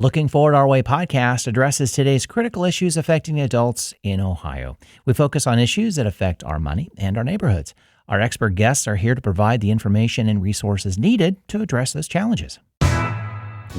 Looking Forward Our Way podcast addresses today's critical issues affecting adults in Ohio. We focus on issues that affect our money and our neighborhoods. Our expert guests are here to provide the information and resources needed to address those challenges.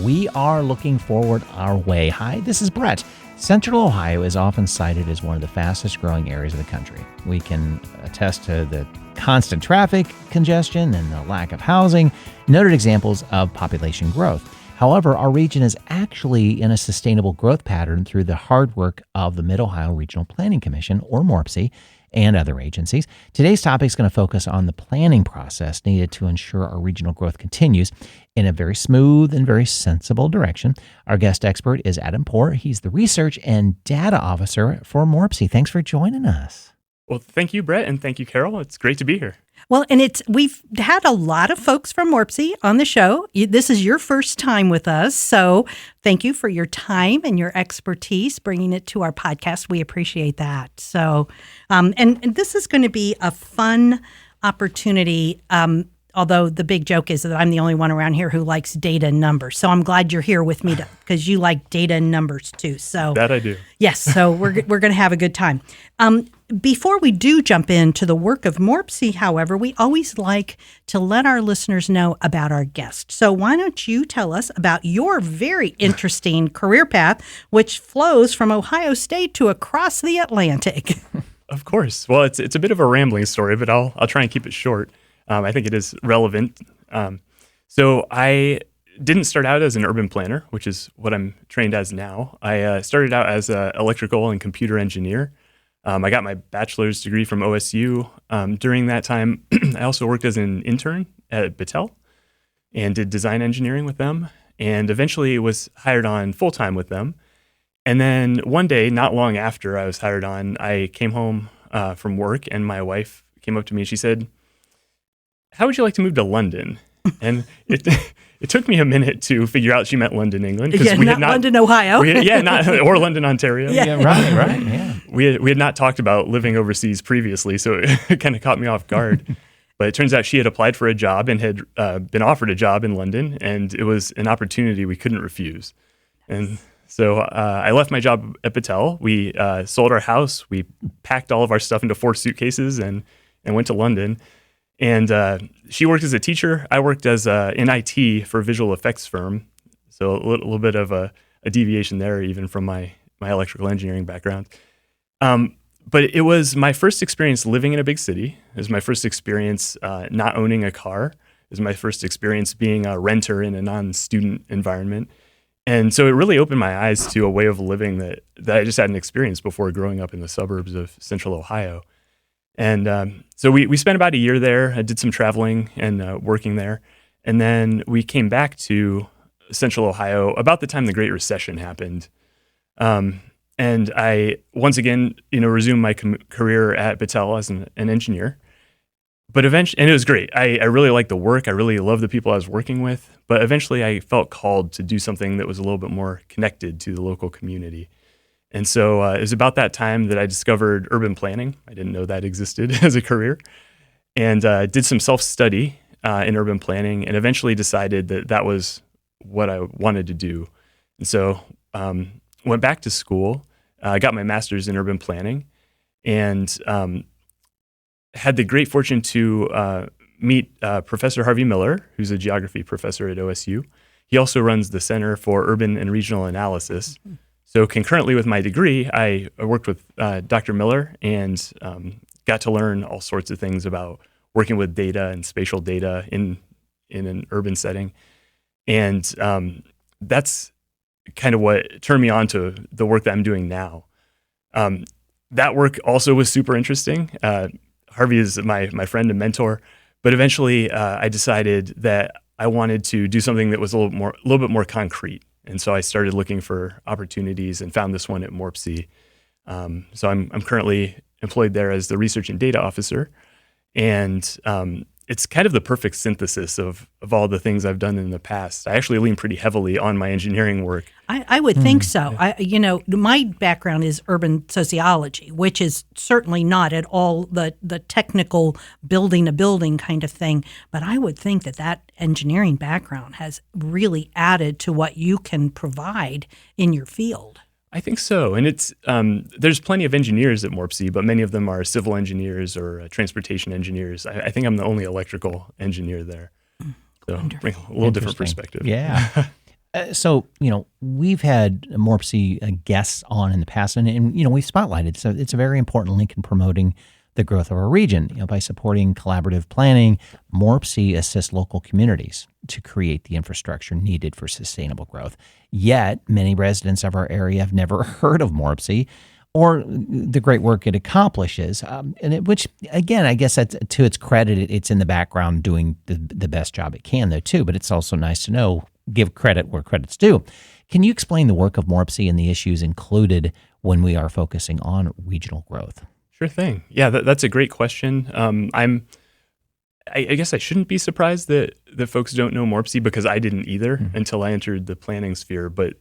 We are looking forward our way. Hi, this is Brett. Central Ohio is often cited as one of the fastest growing areas of the country. We can attest to the constant traffic congestion and the lack of housing, noted examples of population growth. However, our region is actually in a sustainable growth pattern through the hard work of the Mid-Ohio Regional Planning Commission, or MORPC, and other agencies. Today's topic is going to focus on the planning process needed to ensure our regional growth continues in a very smooth and very sensible direction. Our guest expert is Adam Porr. He's the Research and Data Officer for MORPC. Thanks for joining us. Well, thank you, Brett, and thank you, Carol. It's great to be here. Well, and we've had a lot of folks from MORPC on the show. This is your first time with us, so thank you for your time and your expertise bringing it to our podcast. We appreciate that. So, and this is going to be a fun opportunity. Although the big joke is that I'm the only one around here who likes data and numbers. So I'm glad you're here with me because you like data and numbers too. So that I do. Yes. So we're going to have a good time. Before we do jump into the work of MORPC, however, we always like to let our listeners know about our guest. So why don't you tell us about your very interesting career path, which flows from Ohio State to across the Atlantic? Of course. Well, it's a bit of a rambling story, but I'll try and keep it short. I think it is relevant. So I didn't start out as an urban planner, which is what I'm trained as now. I started out as an electrical and computer engineer. I got my bachelor's degree from OSU. During that time, I also worked as an intern at Battelle and did design engineering with them, and eventually was hired on full-time with them. And then one day, not long after I was hired on, I came home from work, and my wife came up to me and she said, "How would you like to move to London?" And it took me a minute to figure out she meant London, England. Yeah, we not London, Ohio. Or London, Ontario. Yeah, right. Yeah. We had not talked about living overseas previously, so it kind of caught me off guard. But it turns out she had applied for a job and had been offered a job in London, and it was an opportunity we couldn't refuse. And so I left my job at Battelle. We sold our house. We packed all of our stuff into 4 suitcases and went to London. And she worked as a teacher. I worked as in IT for a visual effects firm. So a little bit of a deviation there, even from my electrical engineering background. But it was my first experience living in a big city. It was my first experience not owning a car. It was my first experience being a renter in a non-student environment. And so it really opened my eyes to a way of living that I just hadn't experienced before growing up in the suburbs of Central Ohio. And so we spent about a year there. I did some traveling and working there. And then we came back to Central Ohio about the time the Great Recession happened. And I, once again, resumed my career at Battelle as an engineer. But eventually, and it was great. I really liked the work. I really loved the people I was working with. But eventually I felt called to do something that was a little bit more connected to the local community. And so it was about that time that I discovered urban planning. I didn't know that existed as a career. And did some self-study in urban planning and eventually decided that was what I wanted to do. And so went back to school, got my master's in urban planning, and had the great fortune to meet Professor Harvey Miller, who's a geography professor at OSU. He also runs the Center for Urban and Regional Analysis. Mm-hmm. So concurrently with my degree, I worked with Dr. Miller and got to learn all sorts of things about working with data and spatial data in an urban setting. And that's kind of what turned me on to the work that I'm doing now. That work also was super interesting. Harvey is my friend and mentor, but eventually I decided that I wanted to do something that was a little bit more concrete. And so I started looking for opportunities and found this one at MORPC. So I'm currently employed there as the Research and Data Officer. And it's kind of the perfect synthesis of all the things I've done in the past. I actually lean pretty heavily on my engineering work. I would think so. My background is urban sociology, which is certainly not at all the technical building a building kind of thing. But I would think that engineering background has really added to what you can provide in your field. I think so. And it's there's plenty of engineers at MORPC, but many of them are civil engineers or transportation engineers. I think I'm the only electrical engineer there. So bring a little different perspective. Yeah. So, we've had MORPC guests on in the past, and we've spotlighted. So it's a very important link in promoting the growth of our region. By supporting collaborative planning, MORPC assists local communities to create the infrastructure needed for sustainable growth. Yet, many residents of our area have never heard of MORPC or the great work it accomplishes, which, again, I guess that's, to its credit, it's in the background doing the best job it can, though, too. But it's also nice to know, give credit where credit's due. Can you explain the work of MORPC and the issues included when we are focusing on regional growth? Sure thing. Yeah, that's a great question. I guess I shouldn't be surprised that folks don't know MORPC, because I didn't either until I entered the planning sphere. But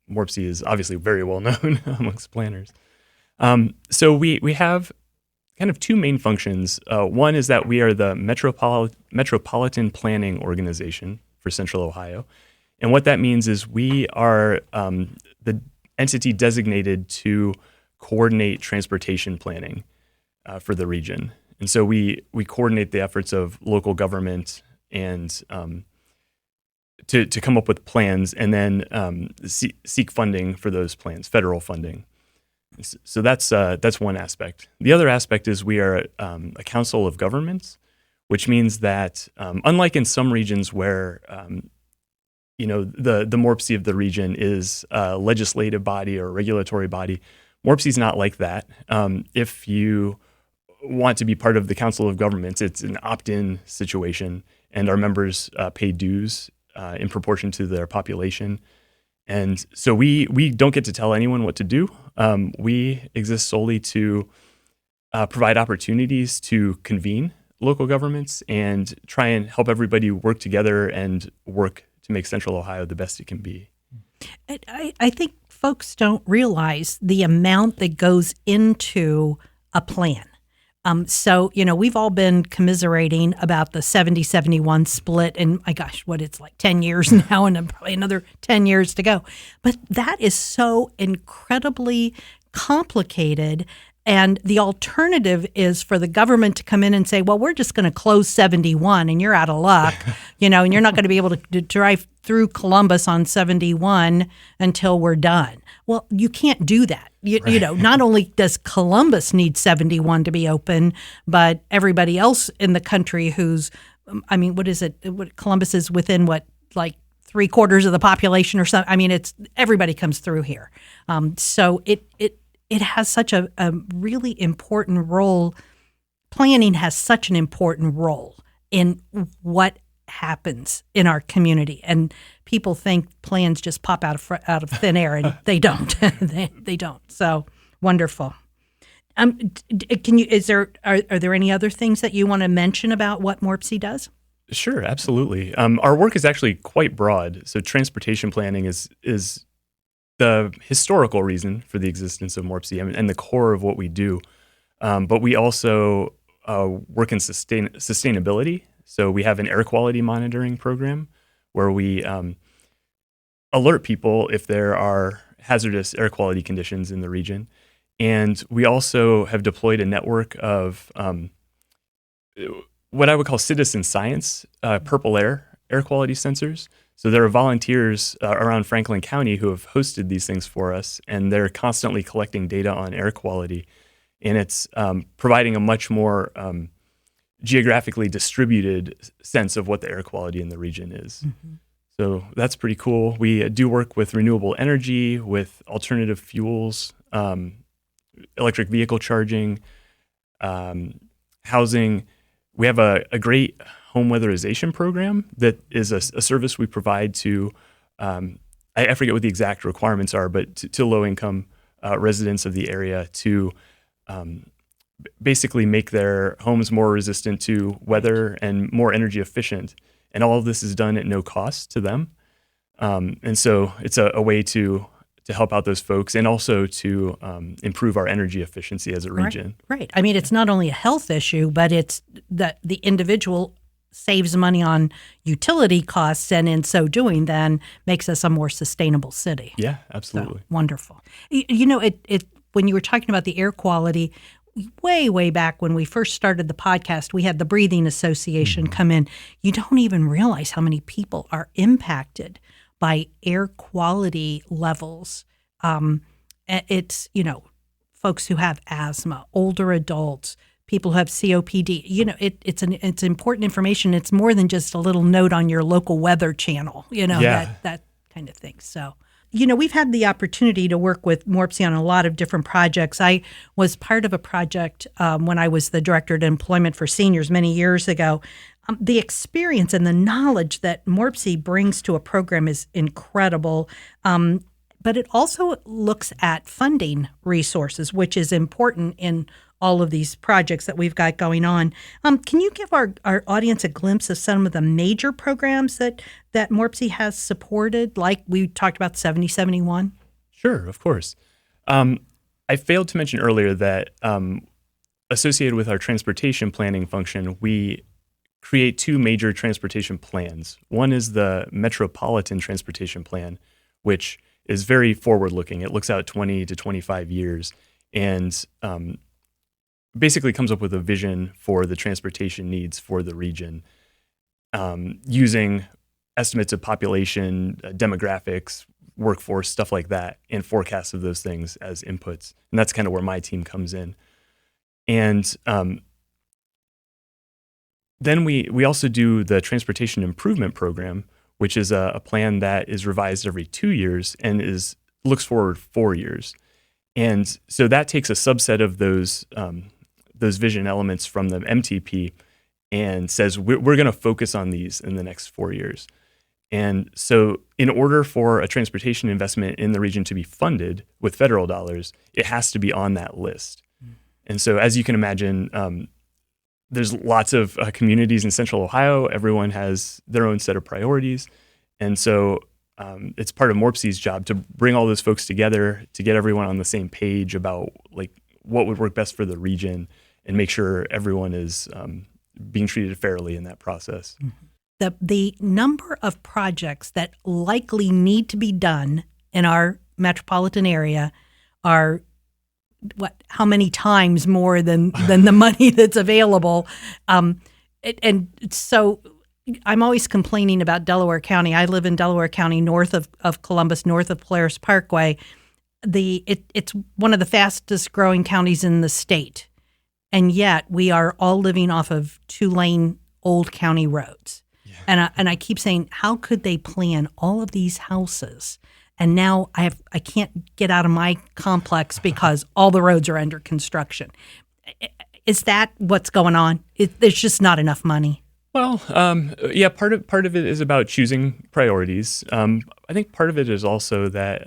MORPC is obviously very well known amongst planners. So we have kind of two main functions. One is that we are the Metropolitan Planning Organization for Central Ohio. And what that means is we are the entity designated to coordinate transportation planning for the region. And so we coordinate the efforts of local government and to come up with plans, and then seek funding for those plans, federal funding. So that's one aspect. The other aspect is we are a council of governments, which means that unlike in some regions where the MORPC of the region is a legislative body or a regulatory body, MORPC is not like that. If you want to be part of the Council of Governments, it's an opt-in situation, and our members pay dues in proportion to their population. And so we don't get to tell anyone what to do. We exist solely to provide opportunities to convene local governments and try and help everybody work together and work to make Central Ohio the best it can be. I think folks don't realize the amount that goes into a plan. So, we've all been commiserating about the 70-71 split, and my gosh, it's like 10 years now, and probably another 10 years to go. But that is so incredibly complicated. And the alternative is for the government to come in and say, well, we're just going to close 71 and you're out of luck, and you're not going to be able to drive through Columbus on 71 until we're done. Well, you can't do that. Not only does Columbus need 71 to be open, but everybody else in the country what is it? Columbus is within like 3/4 of the population or something. It's everybody comes through here. So it has such a really important role. Planning has such an important role in what happens in our community, and people think plans just pop out of thin air, and they don't. they don't. So wonderful. Are there any other things that you want to mention about what MORPC does? Sure, absolutely. Our work is actually quite broad. So transportation planning is the historical reason for the existence of MORPC and the core of what we do. But we also work in sustainability. So we have an air quality monitoring program where we alert people if there are hazardous air quality conditions in the region. And we also have deployed a network of what I would call citizen science, purple air quality sensors. So there are volunteers around Franklin County who have hosted these things for us, and they're constantly collecting data on air quality. And it's providing a much more geographically distributed sense of what the air quality in the region is. Mm-hmm. So that's pretty cool. We do work with renewable energy, with alternative fuels, electric vehicle charging, housing. We have a great home weatherization program that is a service we provide to, I forget what the exact requirements are, but to low-income residents of the area to basically make their homes more resistant to weather and more energy efficient. And all of this is done at no cost to them. And so it's a way to help out those folks and also to improve our energy efficiency as a region. Right. I mean, it's not only a health issue, but it's that the individual saves money on utility costs, and in so doing, then makes us a more sustainable city. Yeah, absolutely. So, wonderful. You know, it when you were talking about the air quality, way back when we first started the podcast, we had the Breathing Association come in. You don't even realize how many people are impacted by air quality levels. It's, folks who have asthma, older adults, people who have COPD. It's important information. It's more than just a little note on your local weather channel, that kind of thing. So, we've had the opportunity to work with MORPC on a lot of different projects. I was part of a project when I was the Director of Employment for Seniors many years ago. The experience and the knowledge that MORPC brings to a program is incredible. But it also looks at funding resources, which is important in all of these projects that we've got going on. Can you give our audience a glimpse of some of the major programs that MORPC has supported, like we talked about 7071? Sure, of course. I failed to mention earlier that associated with our transportation planning function, we create two major transportation plans. One is the Metropolitan Transportation Plan, which is very forward-looking. It looks out 20 to 25 years and basically comes up with a vision for the transportation needs for the region using estimates of population, demographics, workforce, stuff like that, and forecasts of those things as inputs. And that's kind of where my team comes in. And then we also do the Transportation Improvement Program, which is a plan that is revised every 2 years and looks forward 4 years. And so that takes a subset of those vision elements from the MTP and says we're going to focus on these in the next 4 years. And so in order for a transportation investment in the region to be funded with federal dollars, it has to be on that list. And so as you can imagine, there's lots of communities in Central Ohio. Everyone has their own set of priorities. And so it's part of MORPC's job to bring all those folks together to get everyone on the same page about like what would work best for the region and make sure everyone is being treated fairly in that process. The number of projects that likely need to be done in our metropolitan area are how many times more than the money that's available. And so I'm always complaining about Delaware County. I live in Delaware County, north of Columbus, north of Polaris Parkway. It's one of the fastest growing counties in the state. And yet we are all living off of 2-lane old county roads. Yeah. And I keep saying, how could they plan all of these houses? And now I can't get out of my complex because all the roads are under construction. Is that what's going on? There's just not enough money. Well, yeah, part of it is about choosing priorities. I think part of it is also that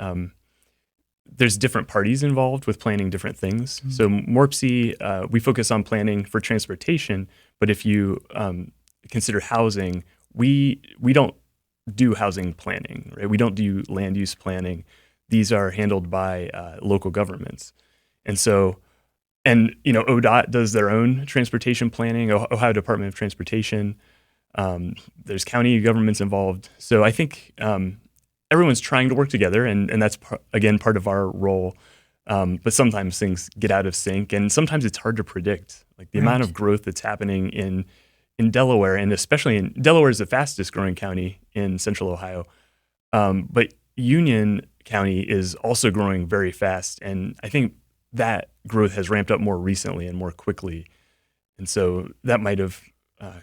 there's different parties involved with planning different things. Mm-hmm. So MORPC, we focus on planning for transportation, but if you consider housing, we don't do housing planning, right? We don't do land use planning. These are handled by local governments. And so, ODOT does their own transportation planning, Ohio Department of Transportation. There's county governments involved. So I think everyone's trying to work together, and that's, again, part of our role. But sometimes things get out of sync, and sometimes it's hard to predict. Like the amount of growth that's happening in Delaware, and especially Delaware is the fastest growing county in Central Ohio. But Union County is also growing very fast. And I think that growth has ramped up more recently and more quickly. And so that might have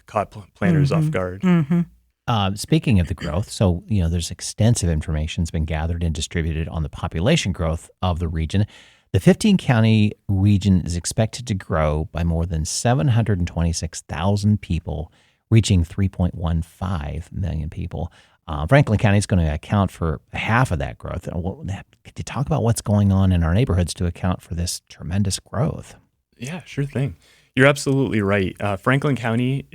caught planners off guard. Mm-hmm. Speaking of the growth, so, there's extensive information that's been gathered and distributed on the population growth of the region. The 15-county region is expected to grow by more than 726,000 people, reaching 3.15 million people. Franklin County is going to account for half of that growth. Could you talk about what's going on in our neighborhoods to account for this tremendous growth? Yeah, sure thing. You're absolutely right. Franklin County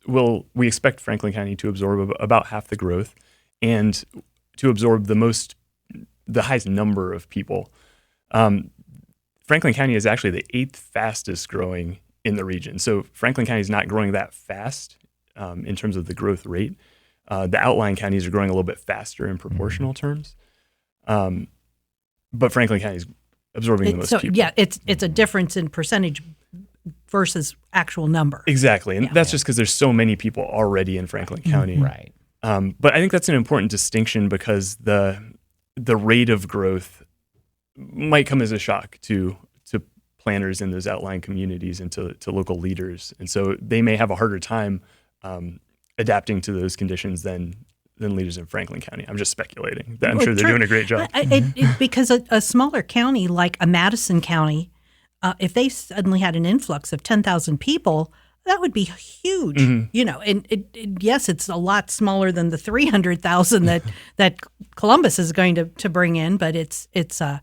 we expect Franklin County to absorb about half the growth and to absorb the highest number of people. Franklin County is actually the 8th fastest growing in the region. So Franklin County is not growing that fast in terms of the growth rate. The outlying counties are growing a little bit faster in proportional terms. But Franklin County is absorbing the most people. Yeah, it's a difference in percentage versus actual number. Exactly. And that's just because there's so many people already in Franklin County. Right. But I think that's an important distinction because the rate of growth might come as a shock to planners in those outlying communities and to local leaders. And so they may have a harder time adapting to those conditions than leaders in Franklin County. I'm just speculating. I'm sure they're doing a great job. Because a smaller county like a Madison County, if they suddenly had an influx of 10,000 people, that would be huge. And yes, it's a lot smaller than the 300,000 that Columbus is going to bring in, but it's a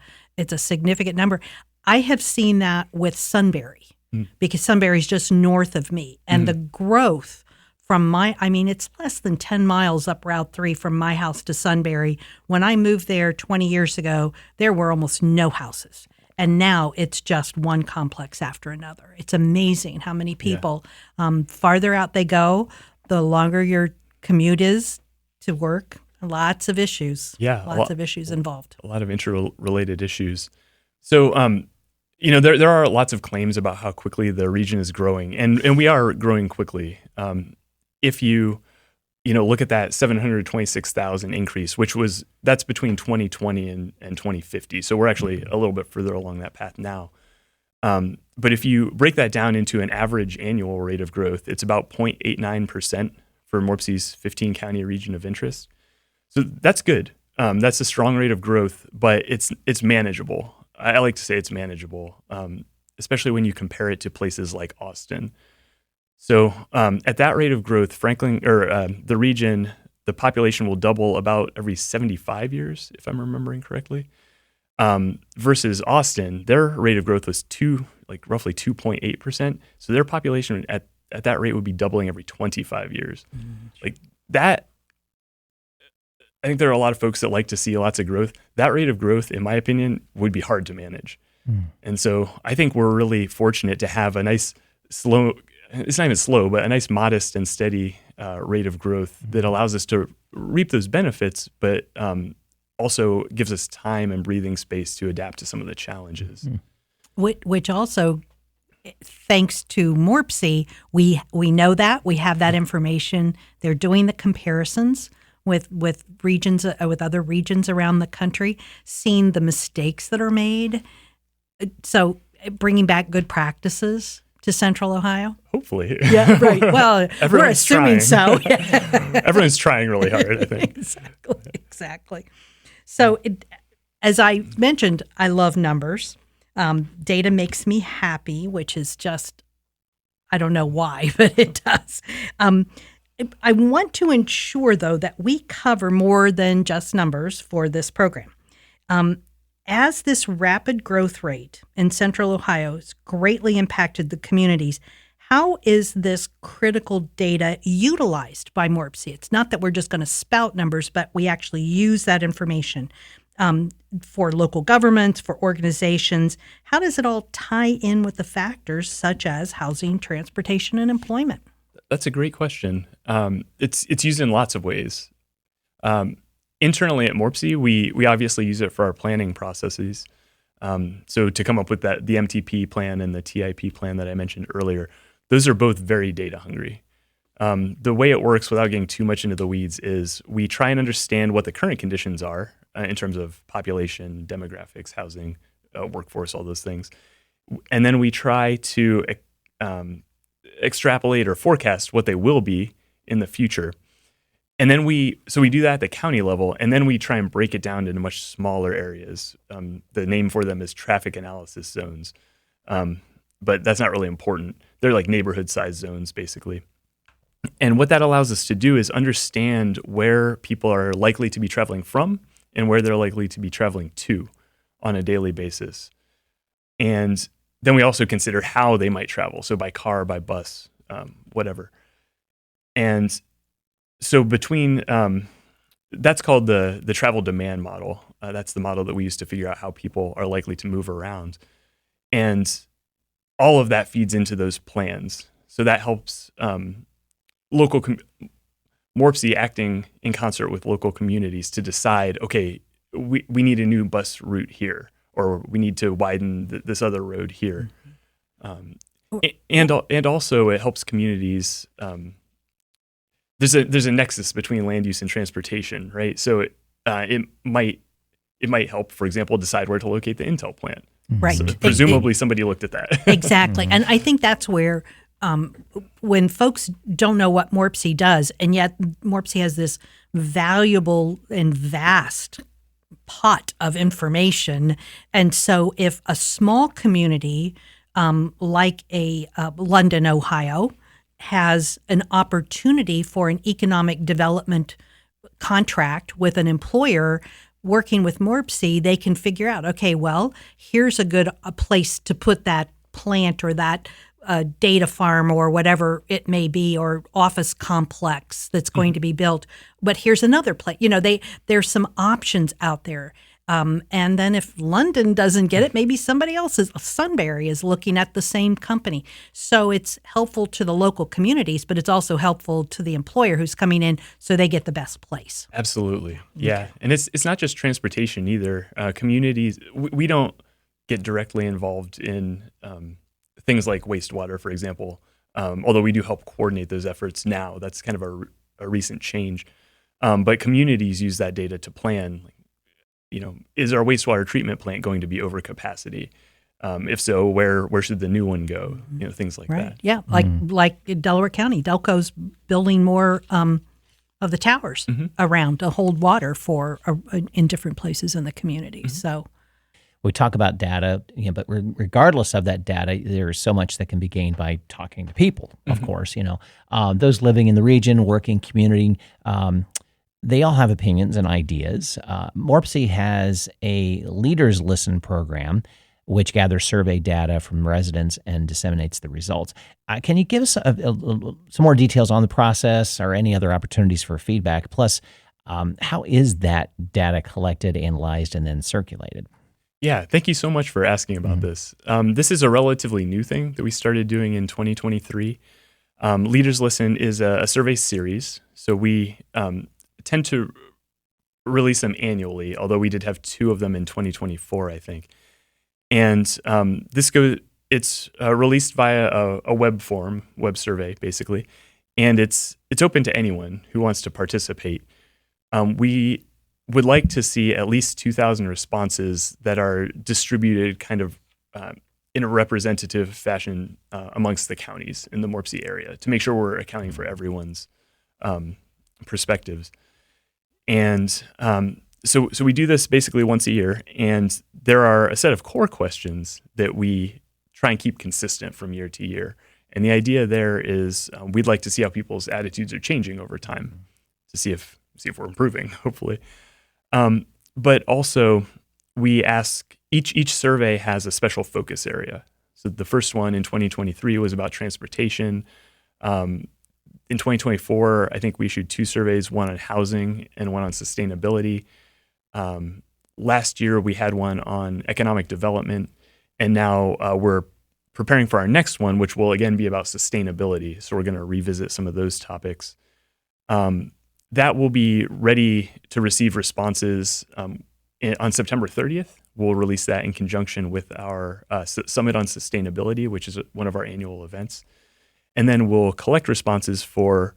significant number. I have seen that with Sunbury because Sunbury is just north of me, and the growth from it's less than 10 miles up Route 3 from my house to Sunbury. When I moved there 20 years ago, there were almost no houses. And now it's just one complex after another. It's amazing how many people, farther out they go, the longer your commute is to work. Lots of issues. Yeah. Lots of issues involved. A lot of interrelated issues. So, there are lots of claims about how quickly the region is growing, and we are growing quickly. If you look at that 726,000 increase, that's between 2020 and 2050. So we're actually a little bit further along that path now. But if you break that down into an average annual rate of growth, it's about 0.89% for MORPC's 15 county region of interest. So that's good. That's a strong rate of growth, but it's manageable. I like to say it's manageable, especially when you compare it to places like Austin. So at that rate of growth, the region, the population will double about every 75 years, if I'm remembering correctly. Versus Austin, their rate of growth was roughly 2.8%. So their population at that rate would be doubling every 25 years. Like that, I think there are a lot of folks that like to see lots of growth. That rate of growth, in my opinion, would be hard to manage. And so I think we're really fortunate to have a nice it's not even slow, but a nice modest and steady rate of growth that allows us to reap those benefits, but also gives us time and breathing space to adapt to some of the challenges. Which also, thanks to MORPC, we know that. We have that information. They're doing the comparisons with regions, with other regions around the country, seeing the mistakes that are made. So bringing back good practices to Central Ohio? Hopefully. Yeah, right. Well, we're assuming so. Everyone's trying really hard, I think. Exactly. So as I mentioned, I love numbers. Data makes me happy, which is just, I don't know why, but it does. I want to ensure, though, that we cover more than just numbers for this program. As this rapid growth rate in Central Ohio has greatly impacted the communities, how is this critical data utilized by MORPC? It's not that we're just going to spout numbers, but we actually use that information for local governments, for organizations. How does it all tie in with the factors such as housing, transportation, and employment? That's a great question. It's used in lots of ways. Internally at MORPC, we obviously use it for our planning processes. So to come up with the MTP plan and the TIP plan that I mentioned earlier, those are both very data hungry. The way it works, without getting too much into the weeds, is we try and understand what the current conditions are in terms of population, demographics, housing, workforce, all those things. And then we try to extrapolate or forecast what they will be in the future. And then we do that at the county level, and then we try and break it down into much smaller areas. The name for them is traffic analysis zones, but that's not really important. They're like neighborhood-sized zones, basically. And what that allows us to do is understand where people are likely to be traveling from and where they're likely to be traveling to on a daily basis. And then we also consider how they might travel. So by car, by bus, whatever. And so between, that's called the travel demand model. That's the model that we use to figure out how people are likely to move around. And all of that feeds into those plans. So that helps local MORPC acting in concert with local communities to decide, okay, we need a new bus route here, or we need to widen this other road here. And also it helps communities. There's a nexus between land use and transportation, right? So it might help, for example, decide where to locate the Intel plant. Right. So presumably somebody looked at that. Exactly. And I think that's where when folks don't know what MORPC does, and yet MORPC has this valuable and vast pot of information. And so if a small community like London, Ohio, has an opportunity for an economic development contract with an employer working with MORPC, they can figure out, okay, well, here's a place to put that plant or that data farm or whatever it may be, or office complex that's going to be built. But here's another place. There's some options out there. And then if London doesn't get it, maybe somebody else's, Sunbury is looking at the same company. So it's helpful to the local communities, but it's also helpful to the employer who's coming in so they get the best place. Absolutely. Yeah. And it's not just transportation either. Communities, we don't get directly involved in things like wastewater, for example, although we do help coordinate those efforts now. That's kind of a recent change. But communities use that data to plan, is our wastewater treatment plant going to be over capacity? If so, where should the new one go? Things like that. Yeah, like in Delaware County, Delco's building more of the towers around to hold water for in different places in the community. So we talk about data, but regardless of that data, there's so much that can be gained by talking to people. Of course, those living in the region, working community. They all have opinions and ideas. MORPC has a Leaders Listen program, which gathers survey data from residents and disseminates the results. Can you give us some more details on the process or any other opportunities for feedback? Plus, how is that data collected, analyzed, and then circulated? Yeah, thank you so much for asking about this. This is a relatively new thing that we started doing in 2023. Leaders Listen is a survey series, so we tend to release them annually, although we did have 2 of them in 2024, I think. And it's released via a web survey, basically, and it's open to anyone who wants to participate. We would like to see at least 2,000 responses that are distributed kind of in a representative fashion amongst the counties in the MORPC area to make sure we're accounting for everyone's perspectives. And so we do this basically once a year, and there are a set of core questions that we try and keep consistent from year to year. And the idea there is we'd like to see how people's attitudes are changing over time to see if we're improving, hopefully. But also we ask, each survey has a special focus area. So the first one in 2023 was about transportation. In 2024, I think we issued 2 surveys, one on housing and one on sustainability. Last year, we had one on economic development, and now we're preparing for our next one, which will again be about sustainability. So we're going to revisit some of those topics. That will be ready to receive responses on September 30th. We'll release that in conjunction with our Summit on Sustainability, which is one of our annual events. And then we'll collect responses for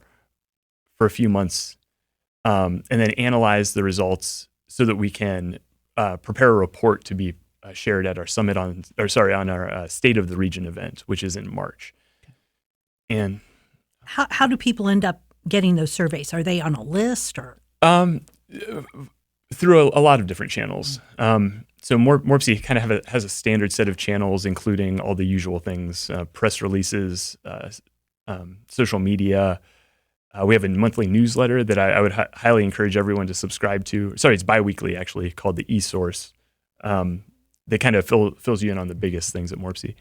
a few months, and then analyze the results so that we can prepare a report to be shared at our on our State of the Region event, which is in March. And how do people end up getting those surveys? Are they on a list or? Through a lot of different channels. So MORPC kind of has a standard set of channels, including all the usual things, press releases, social media. We have a monthly newsletter that I would highly encourage everyone to subscribe to. Sorry, it's biweekly, actually, called the eSource. that kind of fills you in on the biggest things at MORPC.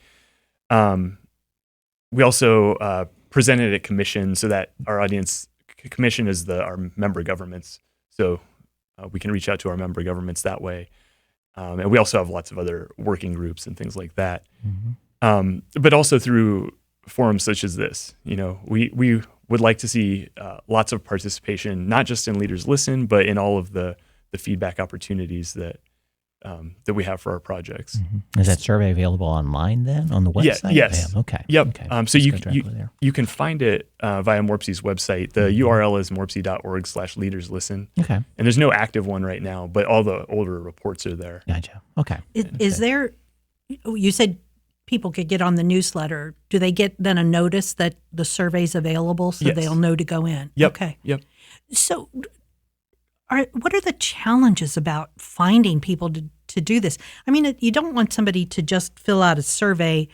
We also presented at commission so that our audience, commission is our member governments. So we can reach out to our member governments that way. And we also have lots of other working groups and things like that. But also through forums such as this, we would like to see lots of participation, not just in Leaders Listen, but in all of the feedback opportunities that we have for our projects. Is that survey available online then on the website? Yes. Yeah, okay. Yep. Okay. So you can find it via MORPC's website. The URL is morpc.org/leaderslisten. Okay. And there's no active one right now, but all the older reports are there. Gotcha. Okay. Is there, you said people could get on the newsletter. Do they get then a notice that the survey's available so Yes. they'll know to go in? Yep. Okay. Yep. So what are the challenges about finding people to do this? I mean, you don't want somebody to just fill out a survey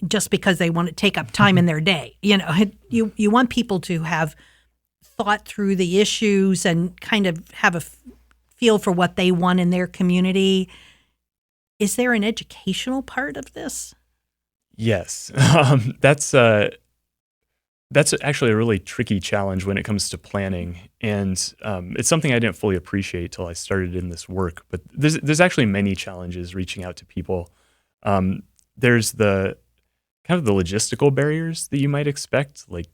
just because they want to take up time in their day. You want people to have thought through the issues and kind of have a feel for what they want in their community. Is there an educational part of this? Yes. That's actually a really tricky challenge when it comes to planning. And it's something I didn't fully appreciate till I started in this work. But there's actually many challenges reaching out to people. There's the kind of the logistical barriers that you might expect. Like,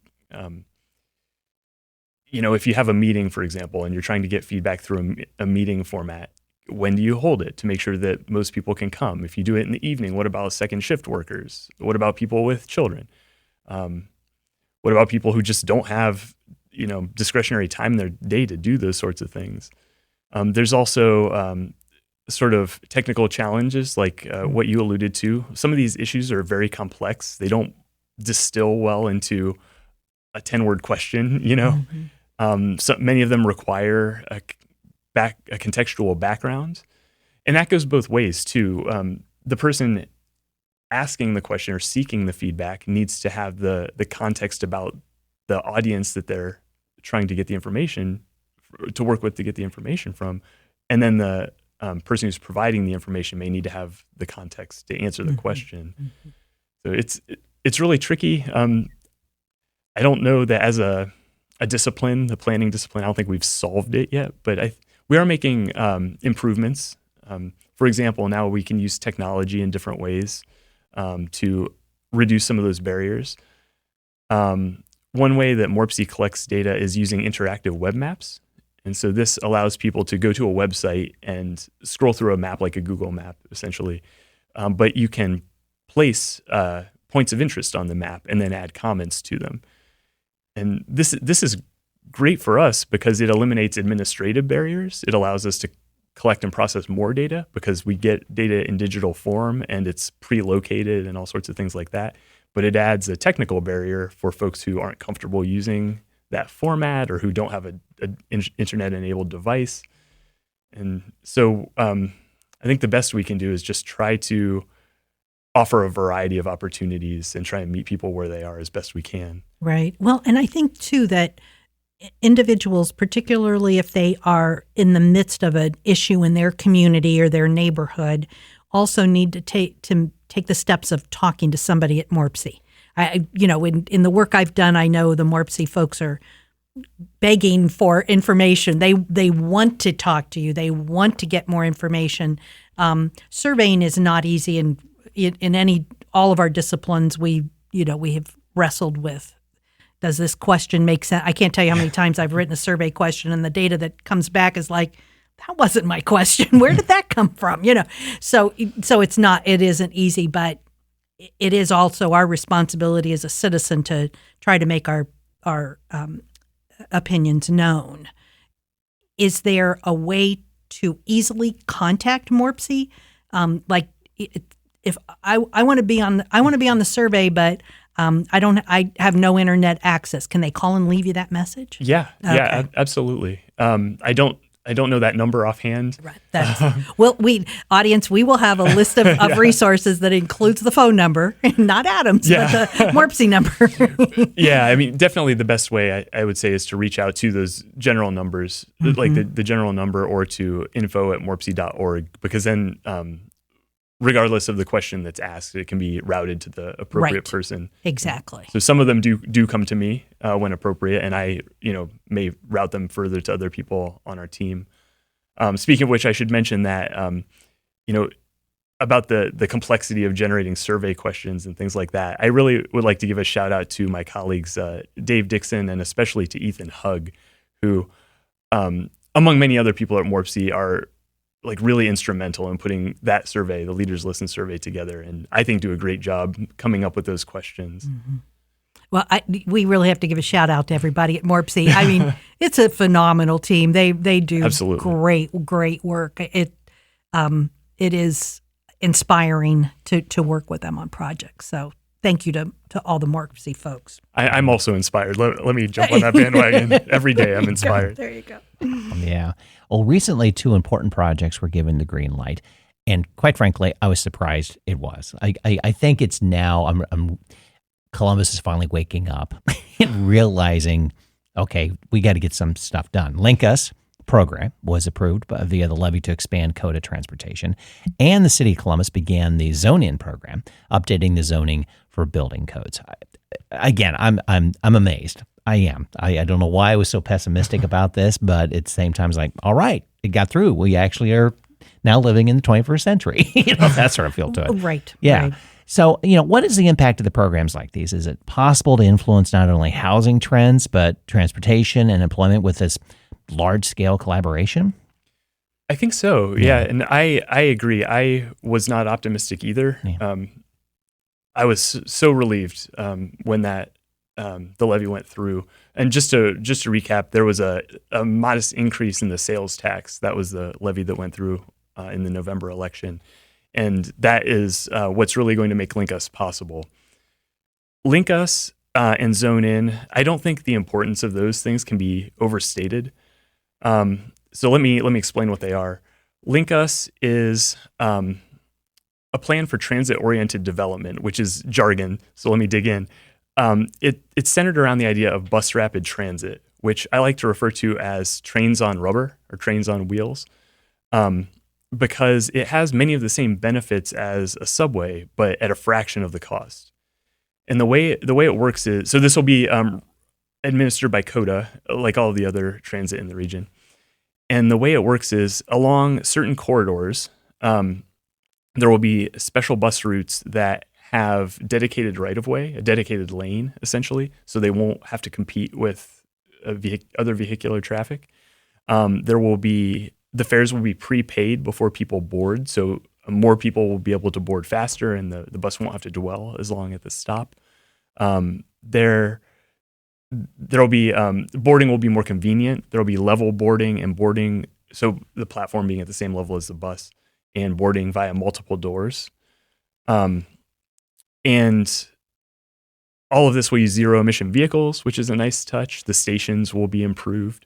if you have a meeting, for example, and you're trying to get feedback through a meeting format, when do you hold it to make sure that most people can come? If you do it in the evening, what about second shift workers? What about people with children? What about people who just don't have, discretionary time in their day to do those sorts of things? There's also sort of technical challenges like what you alluded to. Some of these issues are very complex. They don't distill well into a 10-word question, So many of them require a contextual background. And that goes both ways too. The person asking the question or seeking the feedback needs to have the context about the audience that they're trying to get the information to work with to get the information from. And then the person who's providing the information may need to have the context to answer the question. So it's really tricky. I don't know that as a discipline, the planning discipline, I don't think we've solved it yet, but we are making improvements. For example, now we can use technology in different ways to reduce some of those barriers. One way that MORPC collects data is using interactive web maps. And so this allows people to go to a website and scroll through a map like a Google map, essentially. But you can place points of interest on the map and then add comments to them. And this is great for us because it eliminates administrative barriers. It allows us to collect and process more data because we get data in digital form and it's pre-located and all sorts of things like that. But it adds a technical barrier for folks who aren't comfortable using that format or who don't have an internet-enabled device. And so I think the best we can do is just try to offer a variety of opportunities and try and meet people where they are as best we can. Right. Well, and I think, too, that individuals, particularly if they are in the midst of an issue in their community or their neighborhood, also need to take the steps of talking to somebody at MORPC. In the work I've done, I know the MORPC folks are begging for information. They want to talk to you. They want to get more information. Surveying is not easy, and in all of our disciplines, we have wrestled with. Does this question make sense? I can't tell you how many times I've written a survey question and the data that comes back is like, that wasn't my question. Where did that come from? So it isn't easy, but it is also our responsibility as a citizen to try to make our opinions known. Is there a way to easily contact MORPC? If I want to be on the survey, but I have no internet access. Can they call and leave you that message? Yeah, Okay. yeah, absolutely. I don't know that number offhand. Right. Audience, we will have a list of resources that includes the phone number, not Adam's, but the MORPC number. Yeah, I mean, definitely the best way I would say is to reach out to those general numbers, like the general number, or to info@morpc.org, because then regardless of the question that's asked, it can be routed to the appropriate person. Exactly. So some of them do come to me when appropriate, and I may route them further to other people on our team. Speaking of which, I should mention that about the complexity of generating survey questions and things like that. I really would like to give a shout out to my colleagues, Dave Dixon, and especially to Ethan Hugg, who, among many other people at MORPC, are like really instrumental in putting that survey, the Leaders Listen survey, together, and I think do a great job coming up with those questions. Mm-hmm. Well, we really have to give a shout out to everybody at MORPC. I mean, it's a phenomenal team. They do Absolutely. great work. It is inspiring to work with them on projects. So thank you to all the MORPC folks. I'm also inspired. Let me jump on that bandwagon. Every day I'm inspired. There you go. Yeah. Well, recently 2 important projects were given the green light. And quite frankly, I was surprised it was. I think it's now, Columbus is finally waking up and realizing, okay, we got to get some stuff done. LinkUS program was approved via the levy to expand CODA transportation, and the city of Columbus began the Zone In program, updating the zoning for building codes. Again, I'm amazed. I am. I don't know why I was so pessimistic about this, but at the same time, it's like, all right, it got through. We actually are now living in the 21st century. That sort of feel to it. Right. Yeah. Right. So, what is the impact of the programs like these? Is it possible to influence not only housing trends, but transportation and employment with this large-scale collaboration? I think so. Yeah. And I agree. I was not optimistic either. Yeah. I was so relieved when that the levy went through. And just to recap, there was a modest increase in the sales tax. That was the levy that went through in the November election. And that is what's really going to make LinkUS possible. LinkUS and Zone In, I don't think the importance of those things can be overstated. So let me explain what they are. LinkUS is a plan for transit-oriented development, which is jargon. So let me dig in. It's centered around the idea of bus rapid transit, which I like to refer to as trains on rubber or trains on wheels, because it has many of the same benefits as a subway, but at a fraction of the cost. And the way it works is, so this will be administered by CODA, like all of the other transit in the region. And the way it works is, along certain corridors, there will be special bus routes that have dedicated right-of-way, a dedicated lane, essentially, so they won't have to compete with other vehicular traffic. The fares will be prepaid before people board, so more people will be able to board faster, and the bus won't have to dwell as long at the stop. There will be boarding will be more convenient. There will be level boarding and boarding, so the platform being at the same level as the bus, and boarding via multiple doors. And all of this will use zero-emission vehicles, which is a nice touch. The stations will be improved.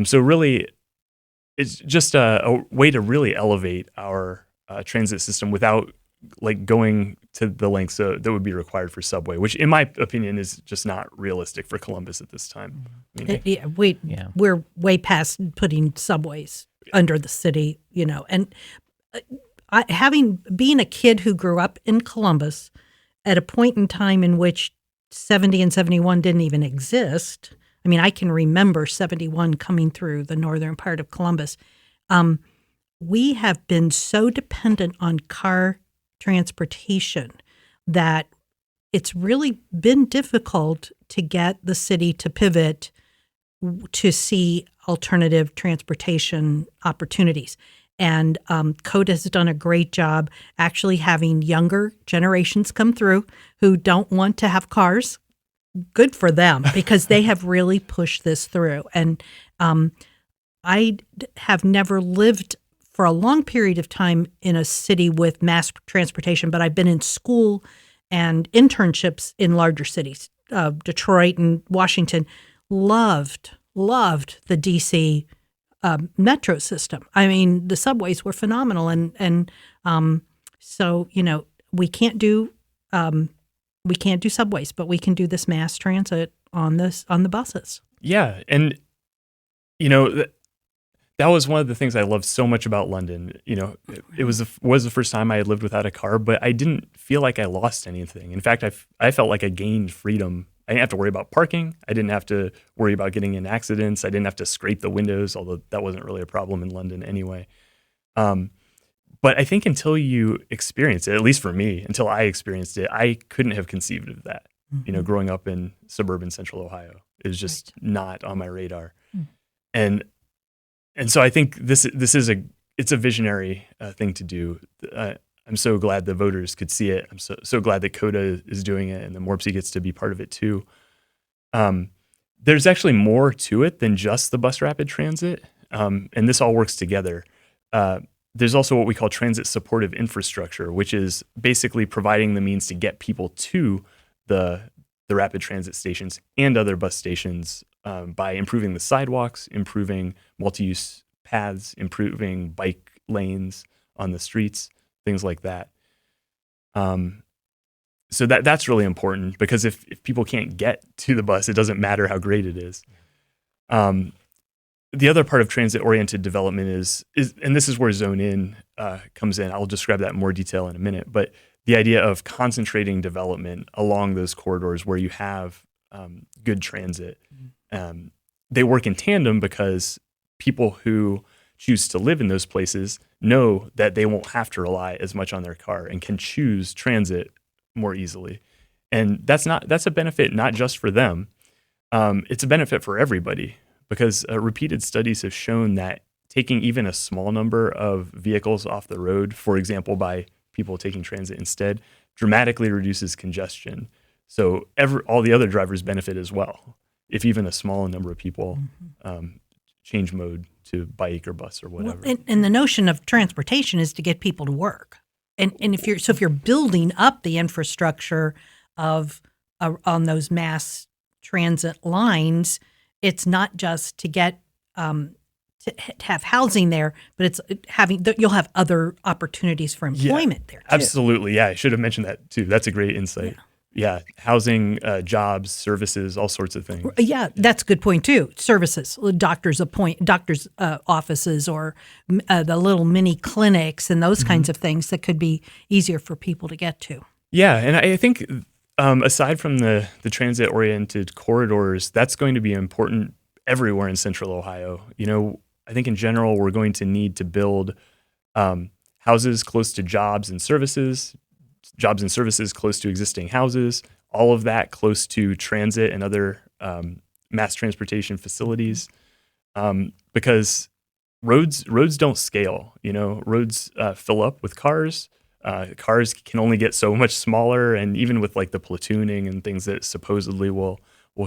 So really, it's just a way to really elevate our transit system without like going to the lengths that would be required for subway, which in my opinion is just not realistic for Columbus at this time. I mean, We're way past putting subways under the city, and being a kid who grew up in Columbus at a point in time in which 70 and 71 didn't even exist. I mean, I can remember 71 coming through the northern part of Columbus. We have been so dependent on car transportation that it's really been difficult to get the city to pivot to see alternative transportation opportunities. And CODA has done a great job actually having younger generations come through who don't want to have cars. Good for them, because they have really pushed this through. And I have never lived for a long period of time in a city with mass transportation, but I've been in school and internships in larger cities. Detroit and Washington loved the DC metro system. I mean, the subways were phenomenal, and so we can't do subways, but we can do this mass transit on the buses. Yeah, and that was one of the things I loved so much about London. It was the first time I had lived without a car, but I didn't feel like I lost anything. In fact, I felt like I gained freedom. I didn't have to worry about parking. I didn't have to worry about getting in accidents. I didn't have to scrape the windows, although that wasn't really a problem in London anyway. But I think until you experience it, at least for me, until I experienced it, I couldn't have conceived of that. Growing up in suburban central Ohio, it was just not on my radar. And so I think this is it's a visionary thing to do. I'm so glad the voters could see it. I'm so glad that CODA is doing it and the MORPC gets to be part of it too. There's actually more to it than just the bus rapid transit, and this all works together. There's also what we call transit supportive infrastructure, which is basically providing the means to get people to the rapid transit stations and other bus stations by improving the sidewalks, improving multi-use paths, improving bike lanes on the streets, things like that. So that's really important, because if people can't get to the bus, it doesn't matter how great it is. The other part of transit-oriented development is, and this is where Zone In comes in. I'll describe that in more detail in a minute, but the idea of concentrating development along those corridors where you have good transit. They work in tandem because people who choose to live in those places know that they won't have to rely as much on their car and can choose transit more easily. And that's a benefit not just for them. It's a benefit for everybody, because repeated studies have shown that taking even a small number of vehicles off the road, for example, by people taking transit instead, dramatically reduces congestion. So all the other drivers benefit as well, if even a small number of people change mode to bike or bus or whatever. Well, and the notion of transportation is to get people to work. And if you're building up the infrastructure of on those mass transit lines, it's not just to get to have housing there, but it's you'll have other opportunities for employment there too. Absolutely, yeah. I should have mentioned that too. That's a great insight. Yeah, housing, jobs, services, all sorts of things. Yeah, that's a good point too. Services, doctors' offices, or the little mini clinics and those kinds of things that could be easier for people to get to. Yeah, and I think aside from the transit-oriented corridors, that's going to be important everywhere in Central Ohio. I think in general we're going to need to build houses close to jobs and services close to existing houses, all of that close to transit and other mass transportation facilities, because roads don't scale. Roads fill up with cars. Cars can only get so much smaller, and even with like the platooning and things that supposedly will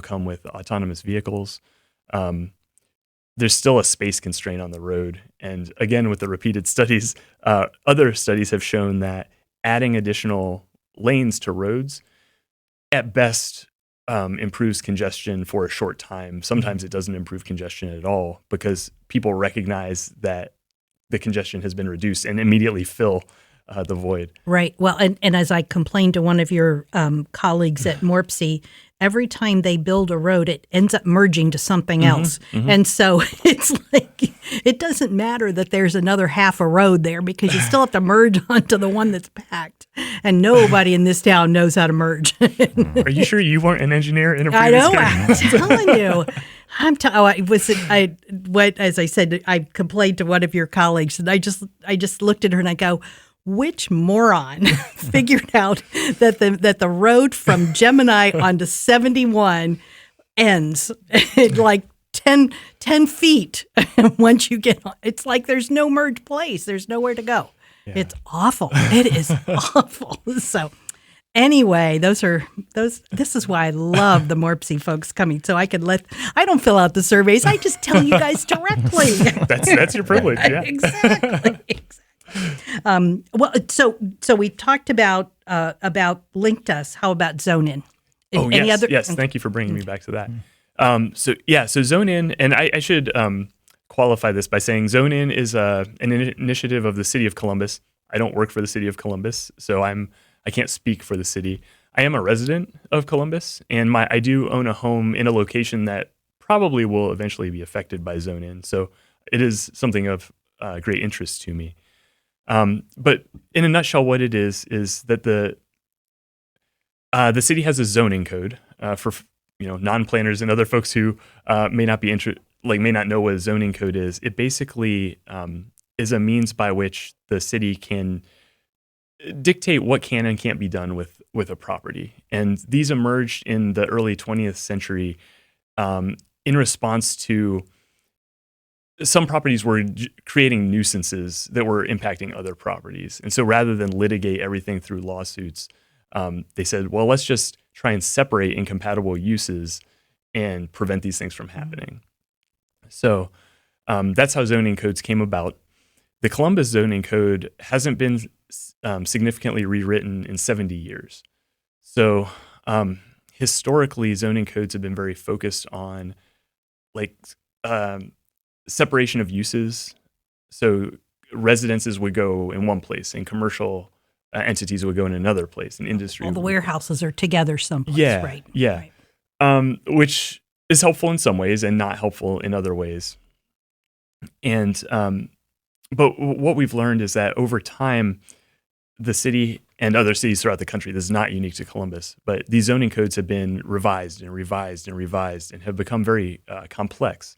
come with autonomous vehicles, there's still a space constraint on the road. And again, with the repeated studies, other studies have shown that adding additional lanes to roads at best improves congestion for a short time. Sometimes it doesn't improve congestion at all, because people recognize that the congestion has been reduced and immediately fill the void. Right. Well, and as I complained to one of your colleagues at MORPC, every time they build a road, it ends up merging to something else. And so it's like, it doesn't matter that there's another half a road there, because you still have to merge onto the one that's packed. And nobody in this town knows how to merge. Are you sure you weren't an engineer in a previous I know, I'm telling you. As I said, I complained to one of your colleagues, and I just looked at her and I go, which moron figured out that the road from Gemini onto 71 ends at like 10 feet once you get on? It's like there's no merge place. There's nowhere to go. Yeah. It's awful. It is awful. So anyway, this is why I love the MORPC folks coming. So I don't fill out the surveys. I just tell you guys directly. That's your privilege. Yeah. Exactly. Well, so we talked about LinkUS. How about Zone In? Yes. Thank you for bringing me back to that. So Zone In, and I should qualify this by saying Zone In is an initiative of the City of Columbus. I don't work for the City of Columbus, so I can't speak for the city. I am a resident of Columbus, and I do own a home in a location that probably will eventually be affected by Zone In. So it is something of great interest to me. But in a nutshell, what it is that the city has a zoning code for non-planners and other folks who may not know what a zoning code is. It basically is a means by which the city can dictate what can and can't be done with a property. And these emerged in the early 20th century in response to some properties were creating nuisances that were impacting other properties. And so rather than litigate everything through lawsuits, they said, well, let's just try and separate incompatible uses and prevent these things from happening. So that's how zoning codes came about. The Columbus zoning code hasn't been significantly rewritten in 70 years. So historically, zoning codes have been very focused on separation of uses. So residences would go in one place and commercial entities would go in another place, and industry. All the warehouses are together someplace, right? Yeah. Right. Which is helpful in some ways and not helpful in other ways. And but what we've learned is that over time, the city and other cities throughout the country, this is not unique to Columbus, but these zoning codes have been revised and revised and revised and have become very complex.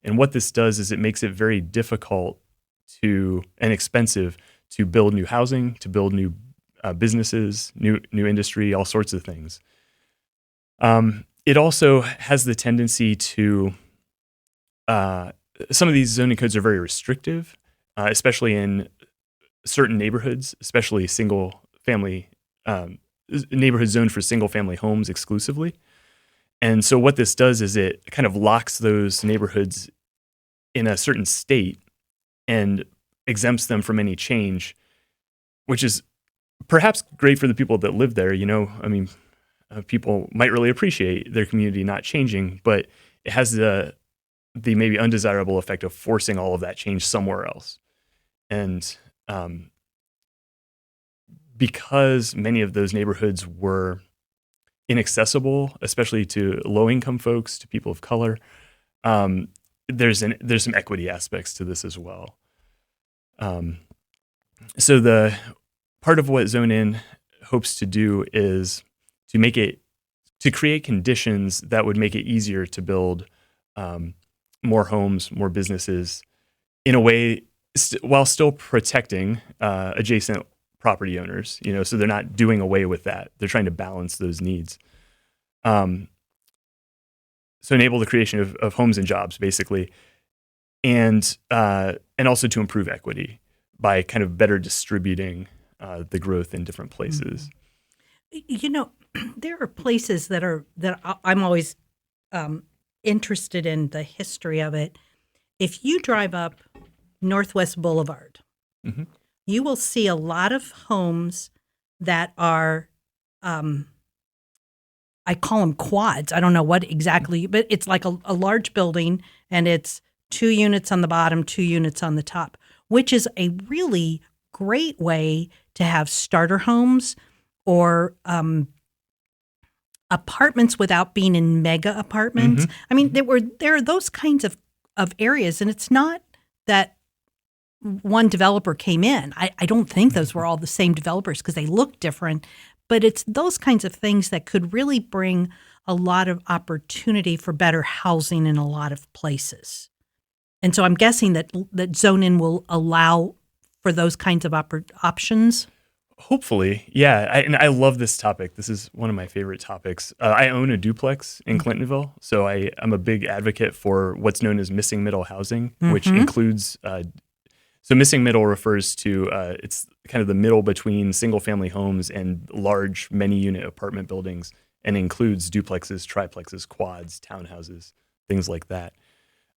And what this does is it makes it very difficult and expensive to build new housing, to build new businesses, new industry, all sorts of things. It also has the tendency to, some of these zoning codes are very restrictive, especially in certain neighborhoods, especially single family, neighborhood zoned for single family homes exclusively. And so what this does is it kind of locks those neighborhoods in a certain state and exempts them from any change, which is perhaps great for the people that live there. People might really appreciate their community not changing, but it has the maybe undesirable effect of forcing all of that change somewhere else. And because many of those neighborhoods were inaccessible, especially to low-income folks, to people of color, there's some equity aspects to this as well. So the part of what Zone In hopes to do is to create conditions that would make it easier to build more homes, more businesses, in a way while still protecting adjacent property owners. So they're not doing away with that. They're trying to balance those needs. So enable the creation of homes and jobs, basically, and also to improve equity by kind of better distributing the growth in different places. There are places that I'm always interested in the history of it. If you drive up Northwest Boulevard, mm-hmm. you will see a lot of homes that are, I call them quads. I don't know what exactly, but it's like a large building, and it's 2 units on the bottom, 2 units on the top, which is a really great way to have starter homes or apartments without being in mega apartments. Mm-hmm. I mean, there are those kinds of areas, and it's not that one developer came in. I don't think those were all the same developers because they look different, but it's those kinds of things that could really bring a lot of opportunity for better housing in a lot of places. And so I'm guessing that Zone In will allow for those kinds of options. Hopefully, yeah. I love this topic. This is one of my favorite topics. I own a duplex in Clintonville, so I'm a big advocate for what's known as missing middle housing, Mm-hmm. which includes. So missing middle refers to it's kind of the middle between single family homes and large many-unit apartment buildings, and includes duplexes, triplexes, quads, townhouses, things like that.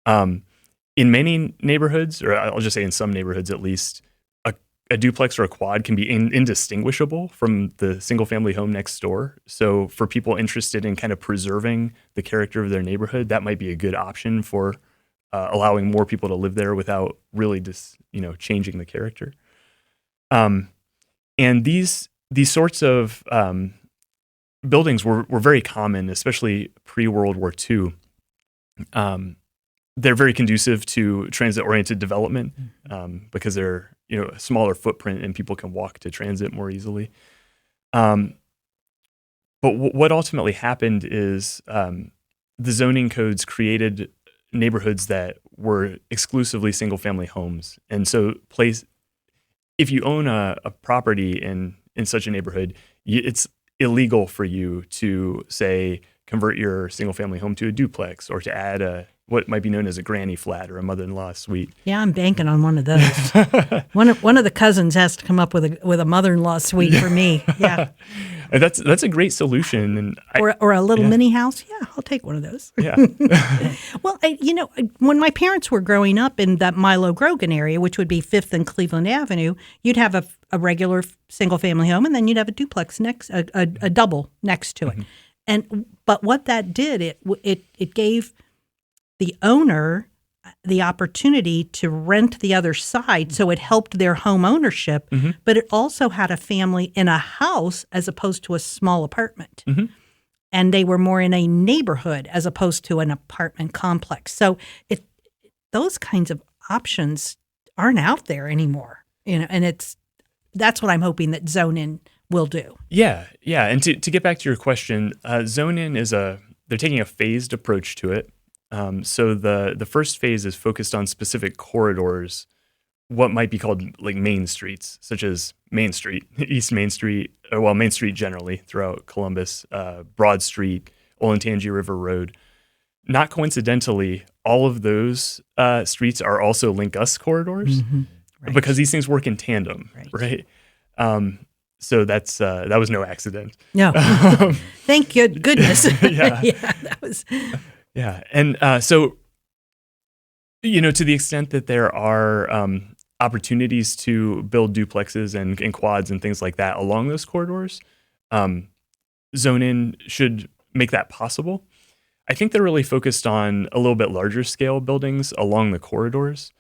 In many neighborhoods, or I'll just say in some neighborhoods at least, a duplex or a quad can be indistinguishable from the single family home next door. So for people interested in kind of preserving the character of their neighborhood, that might be a good option for allowing more people to live there without really just changing the character. And these sorts of buildings were very common, especially pre-World War II. they're very conducive to transit-oriented development because they're a smaller footprint and people can walk to transit more easily. But what ultimately happened is the zoning codes created neighborhoods that were exclusively single-family homes, and so if you own a property in such a neighborhood, it's illegal for you to say convert your single-family home to a duplex or to add what might be known as a granny flat or a mother-in-law suite. Yeah, I'm banking on one of those. one of the cousins has to come up with a mother-in-law suite for me. Yeah, and that's a great solution. And or a little mini house. Yeah, I'll take one of those. Yeah. Well, when my parents were growing up in that Milo Grogan area, which would be 5th and Cleveland Avenue, you'd have a regular single-family home, and then you'd have a duplex a double next to it. But what that did, it gave the owner the opportunity to rent the other side, so it helped their home ownership, but it also had a family in a house as opposed to a small apartment. And they were more in a neighborhood as opposed to an apartment complex. So those kinds of options aren't out there anymore, and that's what I'm hoping that Zone In will do. Yeah. And to get back to your question, Zone In they're taking a phased approach to it. So the first phase is focused on specific corridors, what might be called like main streets, such as Main Street, East Main Street, Main Street generally throughout Columbus, Broad Street, Olentangy River Road. Not coincidentally, all of those streets are also LinkUS corridors because these things work in tandem, right? So that was no accident. No, thank goodness. Yeah, that was. Yeah, and so to the extent that there are opportunities to build duplexes and quads and things like that along those corridors, Zone In should make that possible. I think they're really focused on a little bit larger scale buildings along the corridors.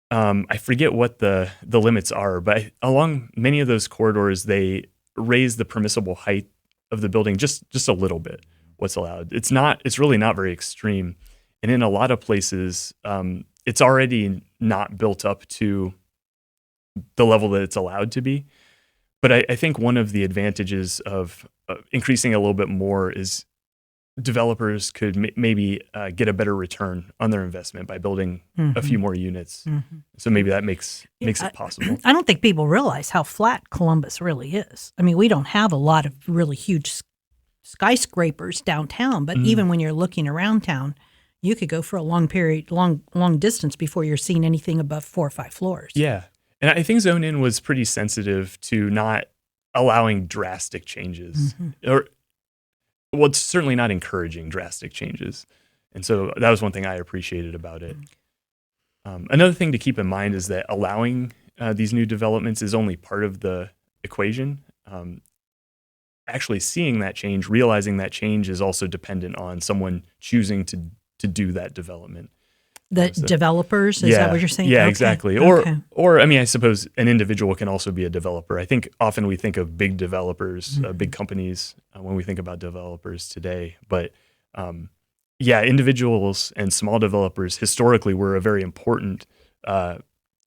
I forget what the limits are, but along many of those corridors, they raise the permissible height of the building just a little bit. What's allowed. It's really not very extreme. And in a lot of places, it's already not built up to the level that it's allowed to be. But I think one of the advantages of increasing a little bit more is developers could maybe get a better return on their investment by building a few more units. So maybe that makes it possible. I don't think people realize how flat Columbus really is. I mean, we don't have a lot of really huge skyscrapers downtown, but even when you're looking around town, you could go for a long distance before you're seeing anything above 4 or 5 floors. Yeah. And I think Zone In was pretty sensitive to not allowing drastic changes it's certainly not encouraging drastic changes. And so that was one thing I appreciated about it. Another thing to keep in mind is that allowing these new developments is only part of the equation. Actually seeing that change, realizing that change is also dependent on someone choosing to do that development. Developers, is that what you're saying? Yeah, okay. exactly. Or I mean, I suppose an individual can also be a developer. I think often we think of big developers, big companies when we think about developers today. But individuals and small developers historically were a very important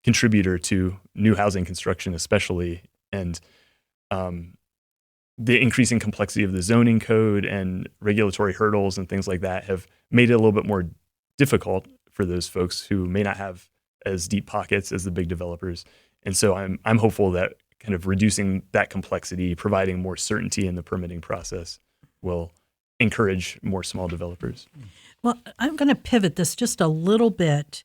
contributor to new housing construction, especially. And the increasing complexity of the zoning code and regulatory hurdles and things like that have made it a little bit more difficult for those folks who may not have as deep pockets as the big developers. And so I'm hopeful that kind of reducing that complexity, providing more certainty in the permitting process will encourage more small developers. Well, I'm going to pivot this just a little bit.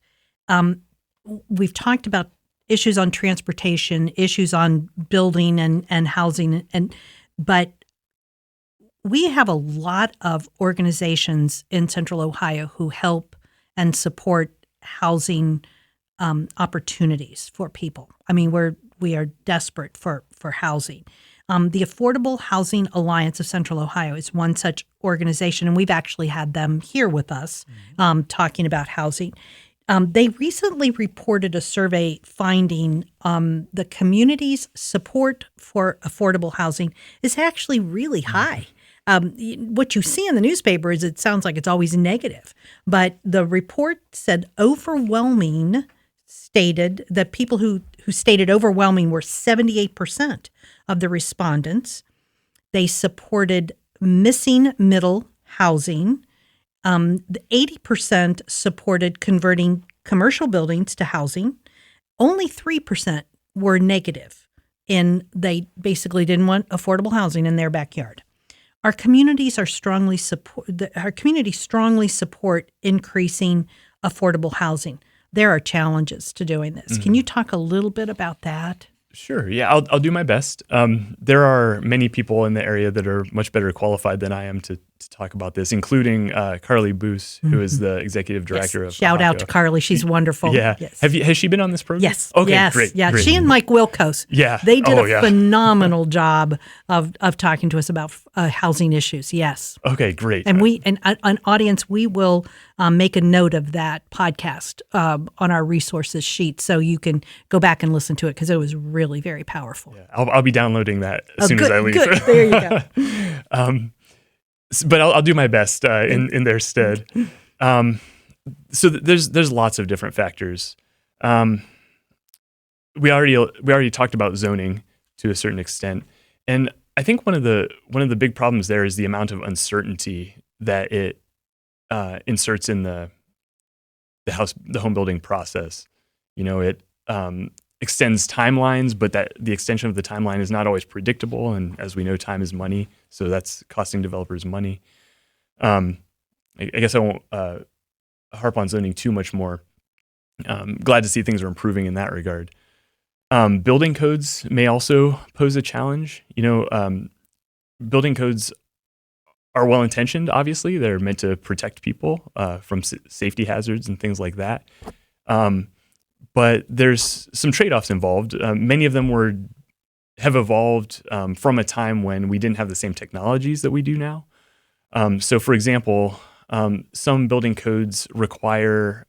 We've talked about issues on transportation, issues on building and housing, but we have a lot of organizations in Central Ohio who help and support housing opportunities for people. I mean, we are desperate for housing. The Affordable Housing Alliance of Central Ohio is one such organization, and we've actually had them here with us talking about housing. They recently reported a survey finding the community's support for affordable housing is actually really high. what you see in the newspaper is it sounds like it's always negative. But the report said stated that people who stated overwhelming were 78% of the respondents. They supported missing middle housing. The 80% supported converting commercial buildings to housing. Only 3% were negative, and they basically didn't want affordable housing in their backyard. Our communities strongly support increasing affordable housing. There are challenges to doing this. Can you talk a little bit about that? Sure. Yeah, I'll do my best. There are many people in the area that are much better qualified than I am to talk about this, including Carly Boos, who is the executive director of Shout out to Carly. She's wonderful. Yeah. Yes. Has she been on this program? Yes. Okay, yes. great. Yeah. Great. She and Mike Wilkos. Yeah. They did a phenomenal job of talking to us about housing issues. Yes. Okay, great. And an audience, we will make a note of that podcast on our resources sheet so you can go back and listen to it because it was really very powerful. Yeah, I'll be downloading that as soon as I leave. Good. There you go. But I'll do my best in their stead. So there's lots of different factors. We already talked about zoning to a certain extent, and I think one of the big problems there is the amount of uncertainty that it inserts in the home building process. It extends timelines, but that the extension of the timeline is not always predictable. And as we know, time is money, so that's costing developers money. I guess I won't harp on zoning too much more. Glad to see things are improving in that regard. Building codes may also pose a challenge. Building codes are well-intentioned, obviously. They're meant to protect people from safety hazards and things like that. But there's some trade-offs involved. Many of them have evolved from a time when we didn't have the same technologies that we do now. So, for example, some building codes require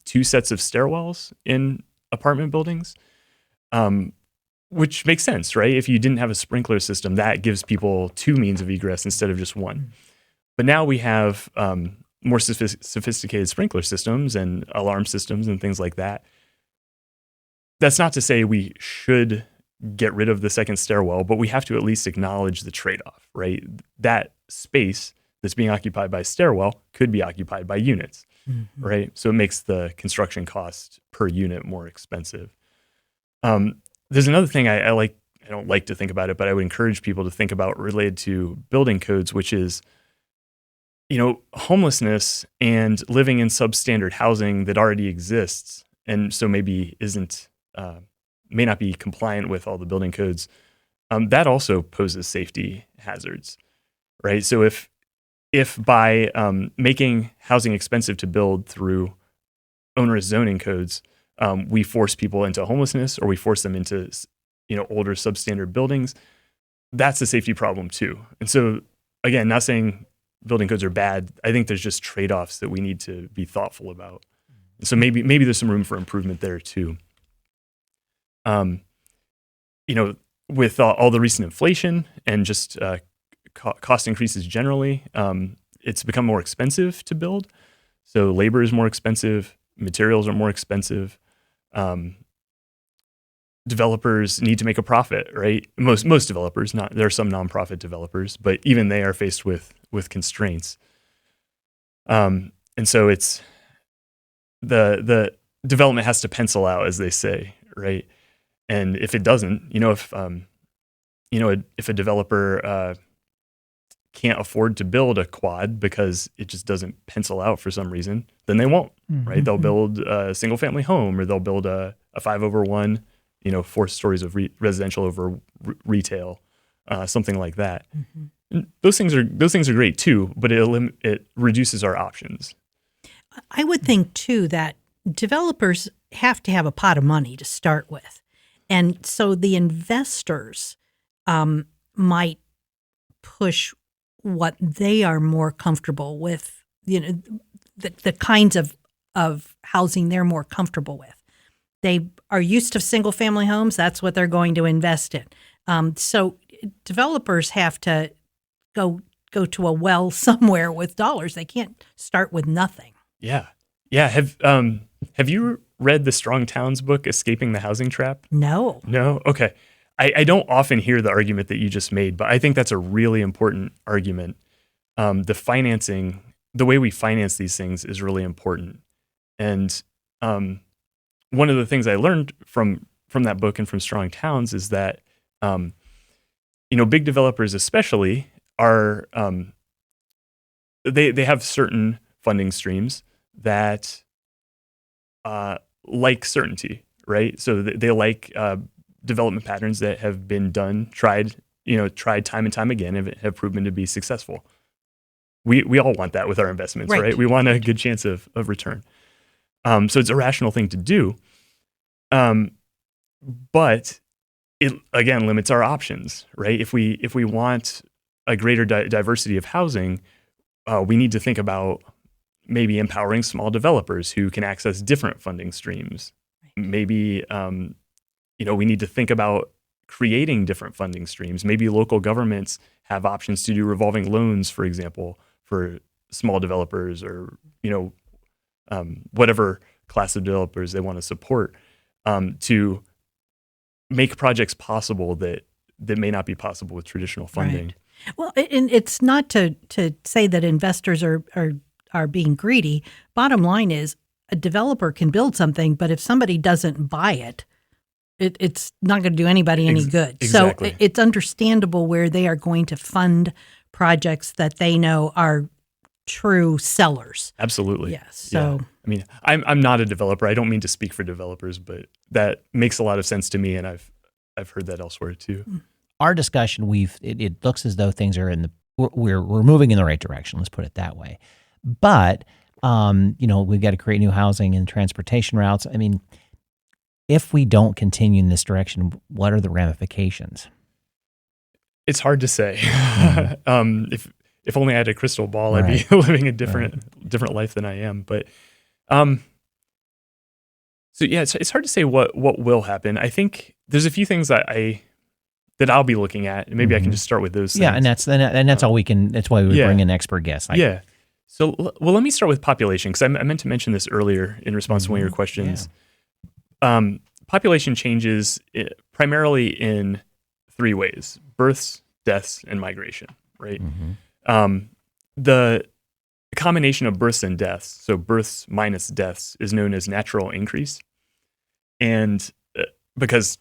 2 sets of stairwells in apartment buildings, which makes sense, right? If you didn't have a sprinkler system, that gives people 2 means of egress instead of just 1. But now we have more sophisticated sprinkler systems and alarm systems and things like that. That's not to say we should get rid of the second stairwell, but we have to at least acknowledge the trade-off, right? That space that's being occupied by stairwell could be occupied by units, right? So it makes the construction cost per unit more expensive. There's another thing I don't like to think about it, but I would encourage people to think about related to building codes, which is, homelessness and living in substandard housing that already exists, and so maybe may not be compliant with all the building codes. That also poses safety hazards, right? So if by making housing expensive to build through onerous zoning codes, we force people into homelessness or we force them into older substandard buildings, that's a safety problem too. And so again, not saying building codes are bad. I think there's just trade-offs that we need to be thoughtful about. So maybe there's some room for improvement there too. With all the recent inflation and just cost increases generally, it's become more expensive to build. So labor is more expensive, materials are more expensive. Developers need to make a profit, right? Most developers, there are some nonprofit developers, but even they are faced with constraints. And so it's the development has to pencil out, as they say, right? And if it doesn't, if a developer can't afford to build a quad because it just doesn't pencil out for some reason, then they won't, right? They'll build a single family home, or they'll build a 5/1, 4 stories of residential over retail, something like that. And those things are great too, but it reduces our options. I would think too that developers have to have a pot of money to start with. And so the investors might push what they are more comfortable with, the kinds of housing they're more comfortable with. They are used to single family homes. That's what they're going to invest in. So developers have to go go to a well somewhere with dollars. They can't start with nothing. Yeah. Yeah. Have you read the Strong Towns book, Escaping the Housing Trap? No. No? Okay. I don't often hear the argument that you just made, but I think that's a really important argument. The way we finance these things is really important. And one of the things I learned from that book and from Strong Towns is that, big developers especially are, they have certain funding streams that like certainty, right? So they like development patterns that have been tried time and time again and have proven to be successful. We all want that with our investments, right? We want a good chance of return. So it's a rational thing to do. But it again limits our options, right? If we want a greater diversity of housing, we need to think about maybe empowering small developers who can access different funding streams. Maybe we need to think about creating different funding streams. Maybe local governments have options to do revolving loans, for example, for small developers or whatever class of developers they want to support, to make projects possible that may not be possible with traditional funding. Right. Well, and it's not to say that investors are being greedy. Bottom line is a developer can build something, but if somebody doesn't buy it, it's not going to do anybody any good. Exactly. So it's understandable where they are going to fund projects that they know are true sellers. Absolutely. Yes. So I mean, I'm not a developer. I don't mean to speak for developers, but that makes a lot of sense to me, and I've heard that elsewhere too. Our discussion, it looks as though things are we're moving in the right direction. Let's put it that way. But we've got to create new housing and transportation routes. I mean, if we don't continue in this direction, what are the ramifications? It's hard to say. If only I had a crystal ball, Right. I'd be living a different life than I am. But so yeah, it's hard to say what will happen. I think there's a few things that I'll be looking at, and maybe I can just start with those things. Yeah, and that's all we can. That's why we bring in expert guests. Yeah. So let me start with population, because I meant to mention this earlier in response to one of your questions. Population changes primarily in three ways: births, deaths, and migration. Right. The combination of births and deaths, so births minus deaths, is known as natural increase, and because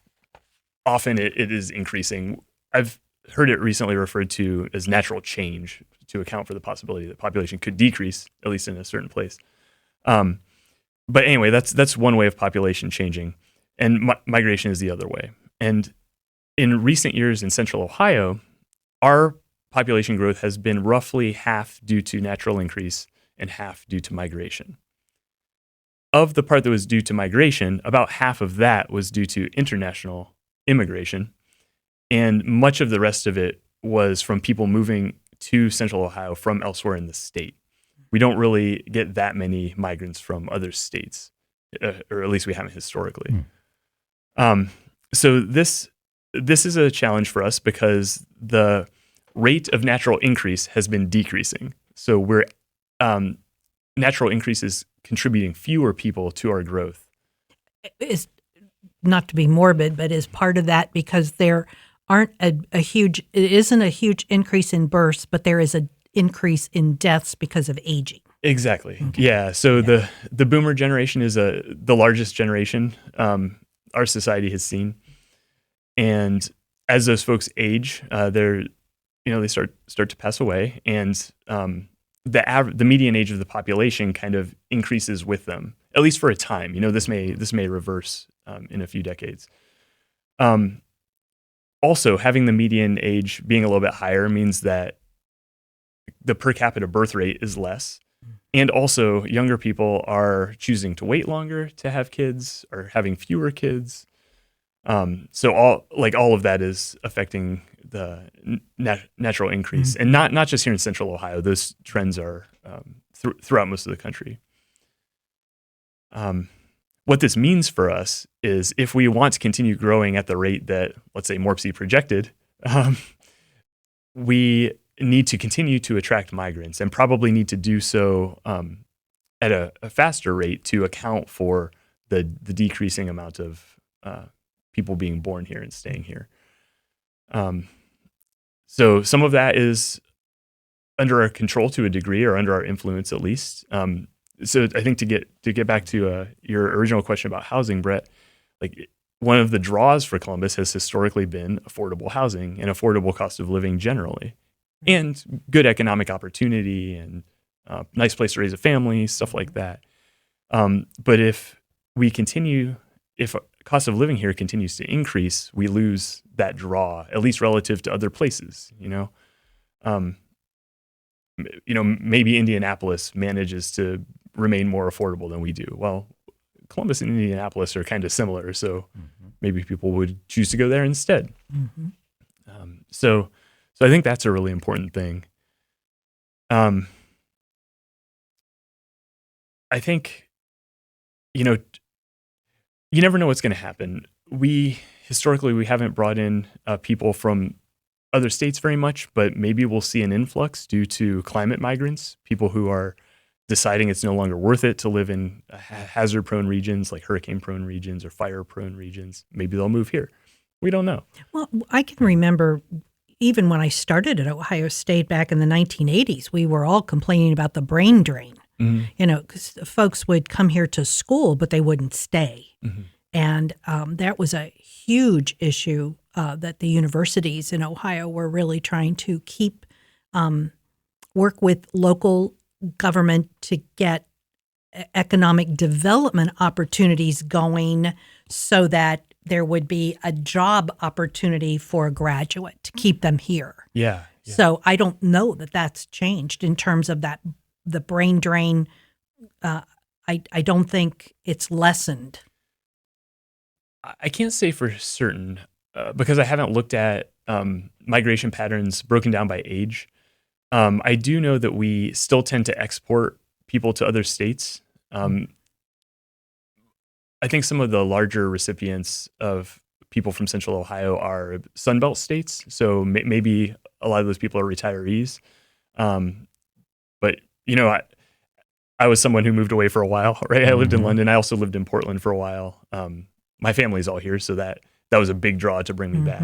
often it is increasing. I've heard it recently referred to as natural change to account for the possibility that population could decrease, at least in a certain place. But anyway, that's one way of population changing, and migration is the other way. And in recent years in Central Ohio, our population growth has been roughly half due to natural increase and half due to migration. Of the part that was due to migration, about half of that was due to international immigration, and much of the rest of it was from people moving to Central Ohio from elsewhere in the state. We don't really get that many migrants from other states, or at least we haven't historically. So this is a challenge for us because the rate of natural increase has been decreasing. So we're natural increase is contributing fewer people to our growth. Is not to be morbid, but is part of that because there aren't it isn't a huge increase in births, but there is an increase in deaths because of aging. Exactly. Okay. Yeah. So the boomer generation is the largest generation our society has seen, and as those folks age, they start to pass away, and the median age of the population kind of increases with them, at least for a time. This may reverse in a few decades. Also, having the median age being a little bit higher means that the per capita birth rate is less, and also younger people are choosing to wait longer to have kids or having fewer kids. So all of that is affecting the natural increase, and not just here in Central Ohio. Those trends are throughout most of the country. What this means for us is if we want to continue growing at the rate that, let's say, MORPC projected, we need to continue to attract migrants and probably need to do so at a faster rate to account for the decreasing amount of people being born here and staying here. So some of that is under our control to a degree, or under our influence at least. So I think to get back to your original question about housing, Brett, like one of the draws for Columbus has historically been affordable housing and affordable cost of living generally, and good economic opportunity and nice place to raise a family, stuff like that. But if cost of living here continues to increase, we lose that draw, at least relative to other places. Maybe Indianapolis manages to remain more affordable than we do. Well, Columbus and Indianapolis are kind of similar, so maybe people would choose to go there instead. So I think that's a really important thing. I think, you never know what's going to happen. Historically, we haven't brought in people from other states very much, but maybe we'll see an influx due to climate migrants, people who are deciding it's no longer worth it to live in hazard-prone regions like hurricane-prone regions or fire-prone regions. Maybe they'll move here. We don't know. Well, I can remember even when I started at Ohio State back in the 1980s, we were all complaining about the brain drain. Because folks would come here to school, but they wouldn't stay. And that was a huge issue that the universities in Ohio were really trying to work with local government to get economic development opportunities going so that there would be a job opportunity for a graduate to keep them here. Yeah. So I don't know that that's changed in terms of the brain drain. I don't think it's lessened. I can't say for certain because I haven't looked at migration patterns broken down by age. I do know that we still tend to export people to other states. I think some of the larger recipients of people from Central Ohio are Sunbelt states. So maybe a lot of those people are retirees. But, I was someone who moved away for a while, right? I lived in London. I also lived in Portland for a while. My family's all here, so that was a big draw to bring me back.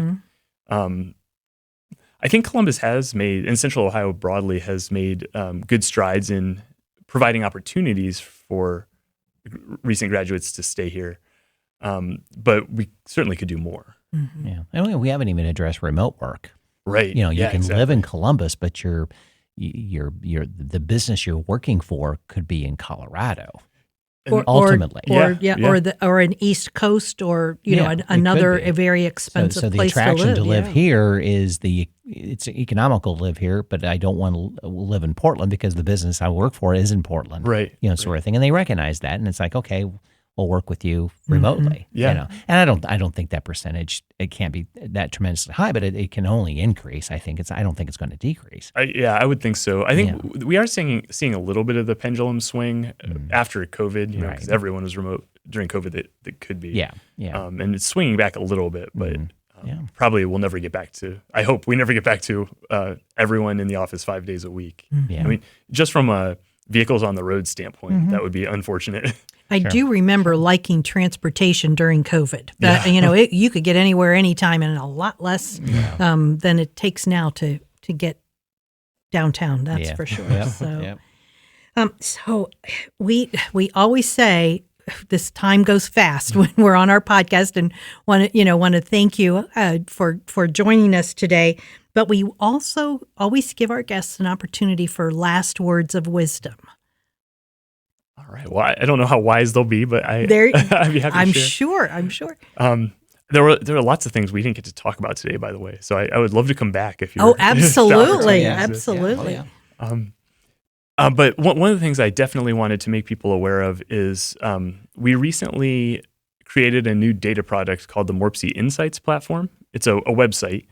I think Columbus has made, and Central Ohio broadly has made good strides in providing opportunities for recent graduates to stay here. But we certainly could do more. Yeah, and we haven't even addressed remote work. Right. You can live in Columbus, but the business you're working for could be in Colorado. Ultimately, or an East Coast, or a very expensive so the place attraction to live. Here is it's economical to live here, but I don't want to live in Portland because the business I work for is in Portland, right? Sort of thing, and they recognize that, and it's like, okay, we'll work with you remotely, and I don't think that percentage, it can't be that tremendously high, but it can only increase. I don't think it's going to decrease. I would think so. I think we are seeing a little bit of the pendulum swing after COVID, because everyone was remote during COVID that could be. And it's swinging back a little bit, but probably we'll never get back to, I hope we never get back to everyone in the office 5 days a week. I mean, just from a vehicles on the road standpoint, that would be unfortunate. I do remember liking transportation during COVID. You could get anywhere, anytime, and a lot less than it takes now to get downtown. That's for sure. So we always say this time goes fast when we're on our podcast, and want to thank you for joining us today. But we also always give our guests an opportunity for last words of wisdom. All right. Well, I don't know how wise they'll be, but I'd be happy to share. I'm sure. There were lots of things we didn't get to talk about today, by the way. So I would love to come back if you. Oh, absolutely, absolutely. But one of the things I definitely wanted to make people aware of is we recently created a new data product called the MORPC Insights platform. It's a website,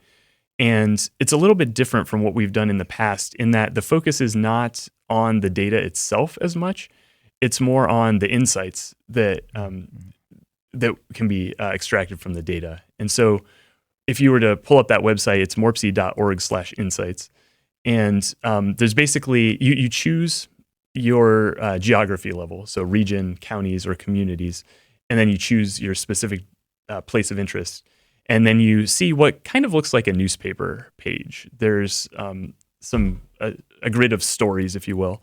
and it's a little bit different from what we've done in the past in that the focus is not on the data itself as much. It's more on the insights that can be extracted from the data. And so if you were to pull up that website, it's morpc.org/insights. And there's basically, you choose your geography level, so region, counties, or communities, and then you choose your specific place of interest. And then you see what kind of looks like a newspaper page. There's a grid of stories, if you will,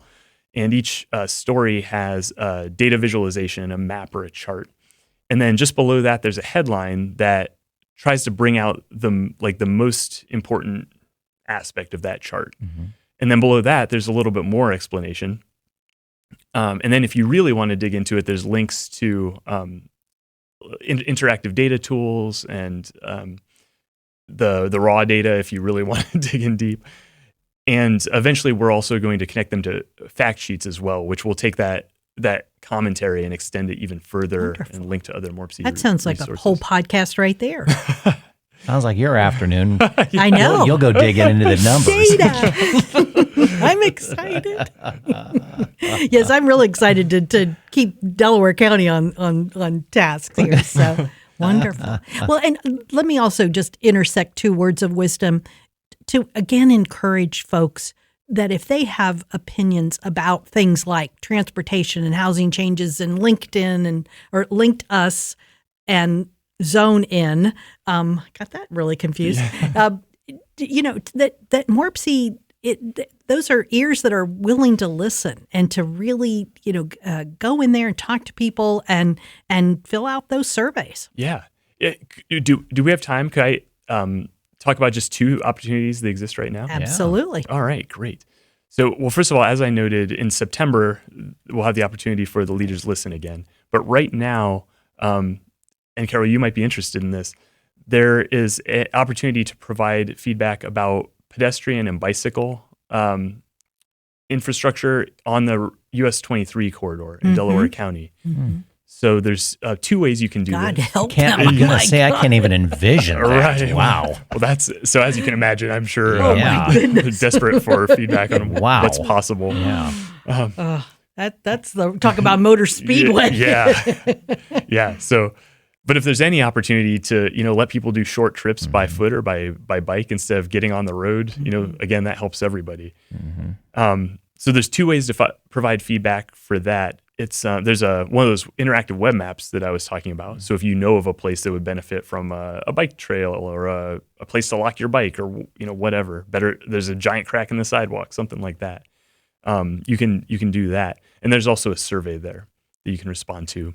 and each story has a data visualization, a map, or a chart. And then just below that, there's a headline that tries to bring out the most important aspect of that chart. Mm-hmm. And then below that, there's a little bit more explanation. And then if you really want to dig into it, there's links to interactive data tools and the raw data if you really want to dig in deep. And eventually, we're also going to connect them to fact sheets as well, which will take that commentary and extend it even further. Wonderful. And link to other MORPC That sounds like resources. a whole podcast right there. Sounds like your afternoon. I know. You'll go digging into the numbers. Data. I'm excited. Yes, I'm really excited to keep Delaware County on task here. So wonderful. Well, and let me also just intersect 2 words of wisdom to again encourage folks that if they have opinions about things like transportation and housing changes and LinkedIn or LinkUS and Zone In, got that really confused. Yeah. That MORPC, those are ears that are willing to listen and to really, go in there and talk to people and fill out those surveys. Yeah. Do we have time? Could I talk about just 2 opportunities that exist right now? Absolutely. Yeah. All right, great. So, well, first of all, as I noted, in September, we'll have the opportunity for the leaders listen again. But right now, and Carol, you might be interested in this, there is an opportunity to provide feedback about pedestrian and bicycle infrastructure on the US 23 corridor in Delaware County. Mm-hmm. So there's 2 ways you can do God this. help I'm going to say I can't even envision that. Right. Wow. Well, so as you can imagine, I'm sure my desperate for feedback on what's possible. Yeah. That's the talk about motor speedway. Yeah. So, but if there's any opportunity to, let people do short trips by foot or by bike instead of getting on the road, again, that helps everybody. Mm-hmm. So there's 2 ways to provide feedback for that. It's there's one of those interactive web maps that I was talking about. So if you know of a place that would benefit from a bike trail or a place to lock your bike or whatever, there's a giant crack in the sidewalk, something like that. You can do that. And there's also a survey there that you can respond to.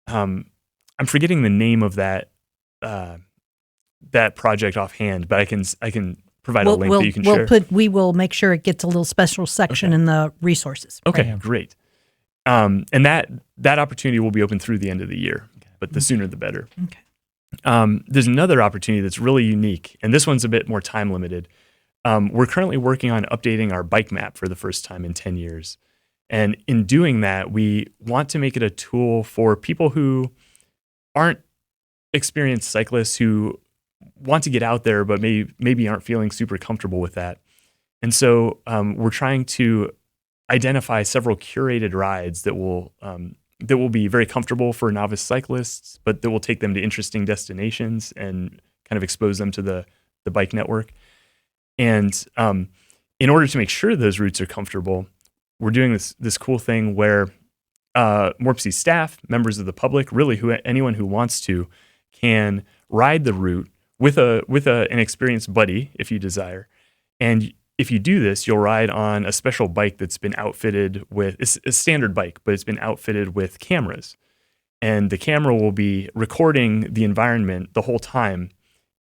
I'm forgetting the name of that project offhand, but I can provide a link that you can share. We will make sure it gets a little special section in the resources. Okay, great. And that opportunity will be open through the end of the year, but the sooner the better. Okay. There's another opportunity that's really unique, and this one's a bit more time limited. We're currently working on updating our bike map for the first time in 10 years. And in doing that, we want to make it a tool for people who aren't experienced cyclists who want to get out there, but maybe aren't feeling super comfortable with that. And so we're trying to identify several curated rides that will be very comfortable for novice cyclists, but that will take them to interesting destinations and kind of expose them to the bike network. And in order to make sure those routes are comfortable, we're doing this cool thing where MORPC staff, members of the public, really anyone who wants to, can ride the route with an experienced buddy if you desire. And if you do this, you'll ride on a special bike that's been outfitted with, it's a standard bike, but it's been outfitted with cameras. And the camera will be recording the environment the whole time.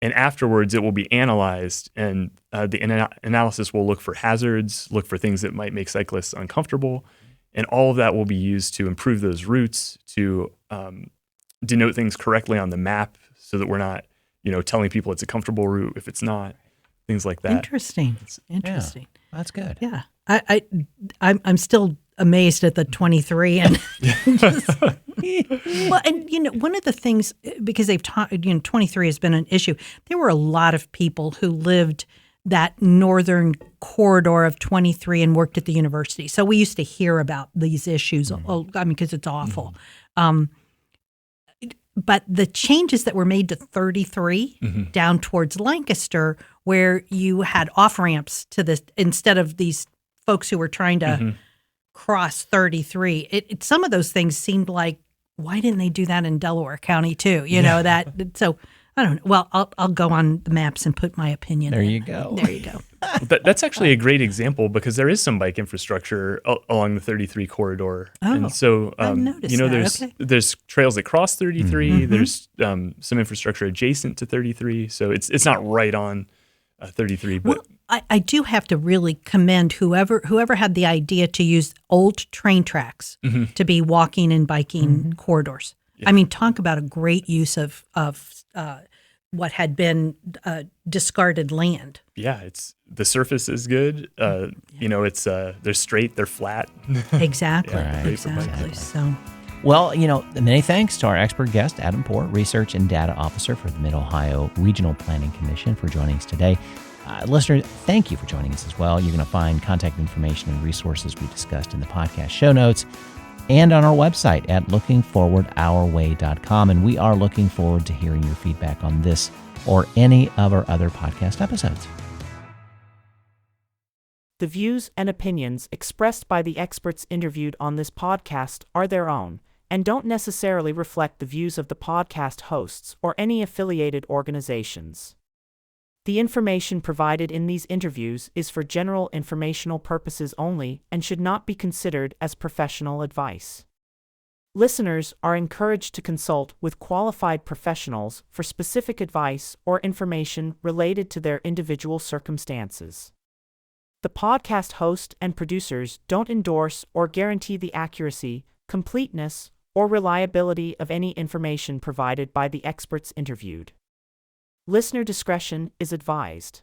And afterwards, it will be analyzed, and the analysis will look for hazards, look for things that might make cyclists uncomfortable. And all of that will be used to improve those routes, to denote things correctly on the map so that we're not, telling people it's a comfortable route if it's not. Things like that. Interesting. Yeah, that's good. Yeah, I'm still amazed at the 23 and well, and one of the things, because they've taught, 23 has been an issue. There were a lot of people who lived that northern corridor of 23 and worked at the university. So we used to hear about these issues. Because it's awful. But the changes that were made to 33 down towards Lancaster, where you had off ramps to this instead of these folks who were trying to cross 33, some of those things seemed like, why didn't they do that in Delaware County too? You know that. So I don't know. Well, I'll go on the maps and put my opinion. There you go. There you go. That's actually a great example because there is some bike infrastructure along the 33 corridor. Oh, and so, I've noticed that. there's trails that cross 33. There's some infrastructure adjacent to 33. So it's not right on 33. But Well, I do have to really commend whoever had the idea to use old train tracks to be walking and biking corridors. I mean, talk about a great use of what had been discarded land. yeah, the surface is good. It's they're straight, they're flat. Exactly. Right. Exactly. So. Well, many thanks to our expert guest, Adam Porr, Research and Data Officer for the Mid-Ohio Regional Planning Commission, for joining us today. Listeners, thank you for joining us as well. You're going to find contact information and resources we discussed in the podcast show notes and on our website at lookingforwardourway.com. And we are looking forward to hearing your feedback on this or any of our other podcast episodes. The views and opinions expressed by the experts interviewed on this podcast are their own and don't necessarily reflect the views of the podcast hosts or any affiliated organizations. The information provided in these interviews is for general informational purposes only and should not be considered as professional advice. Listeners are encouraged to consult with qualified professionals for specific advice or information related to their individual circumstances. The podcast host and producers don't endorse or guarantee the accuracy, completeness, or reliability of any information provided by the experts interviewed. Listener discretion is advised.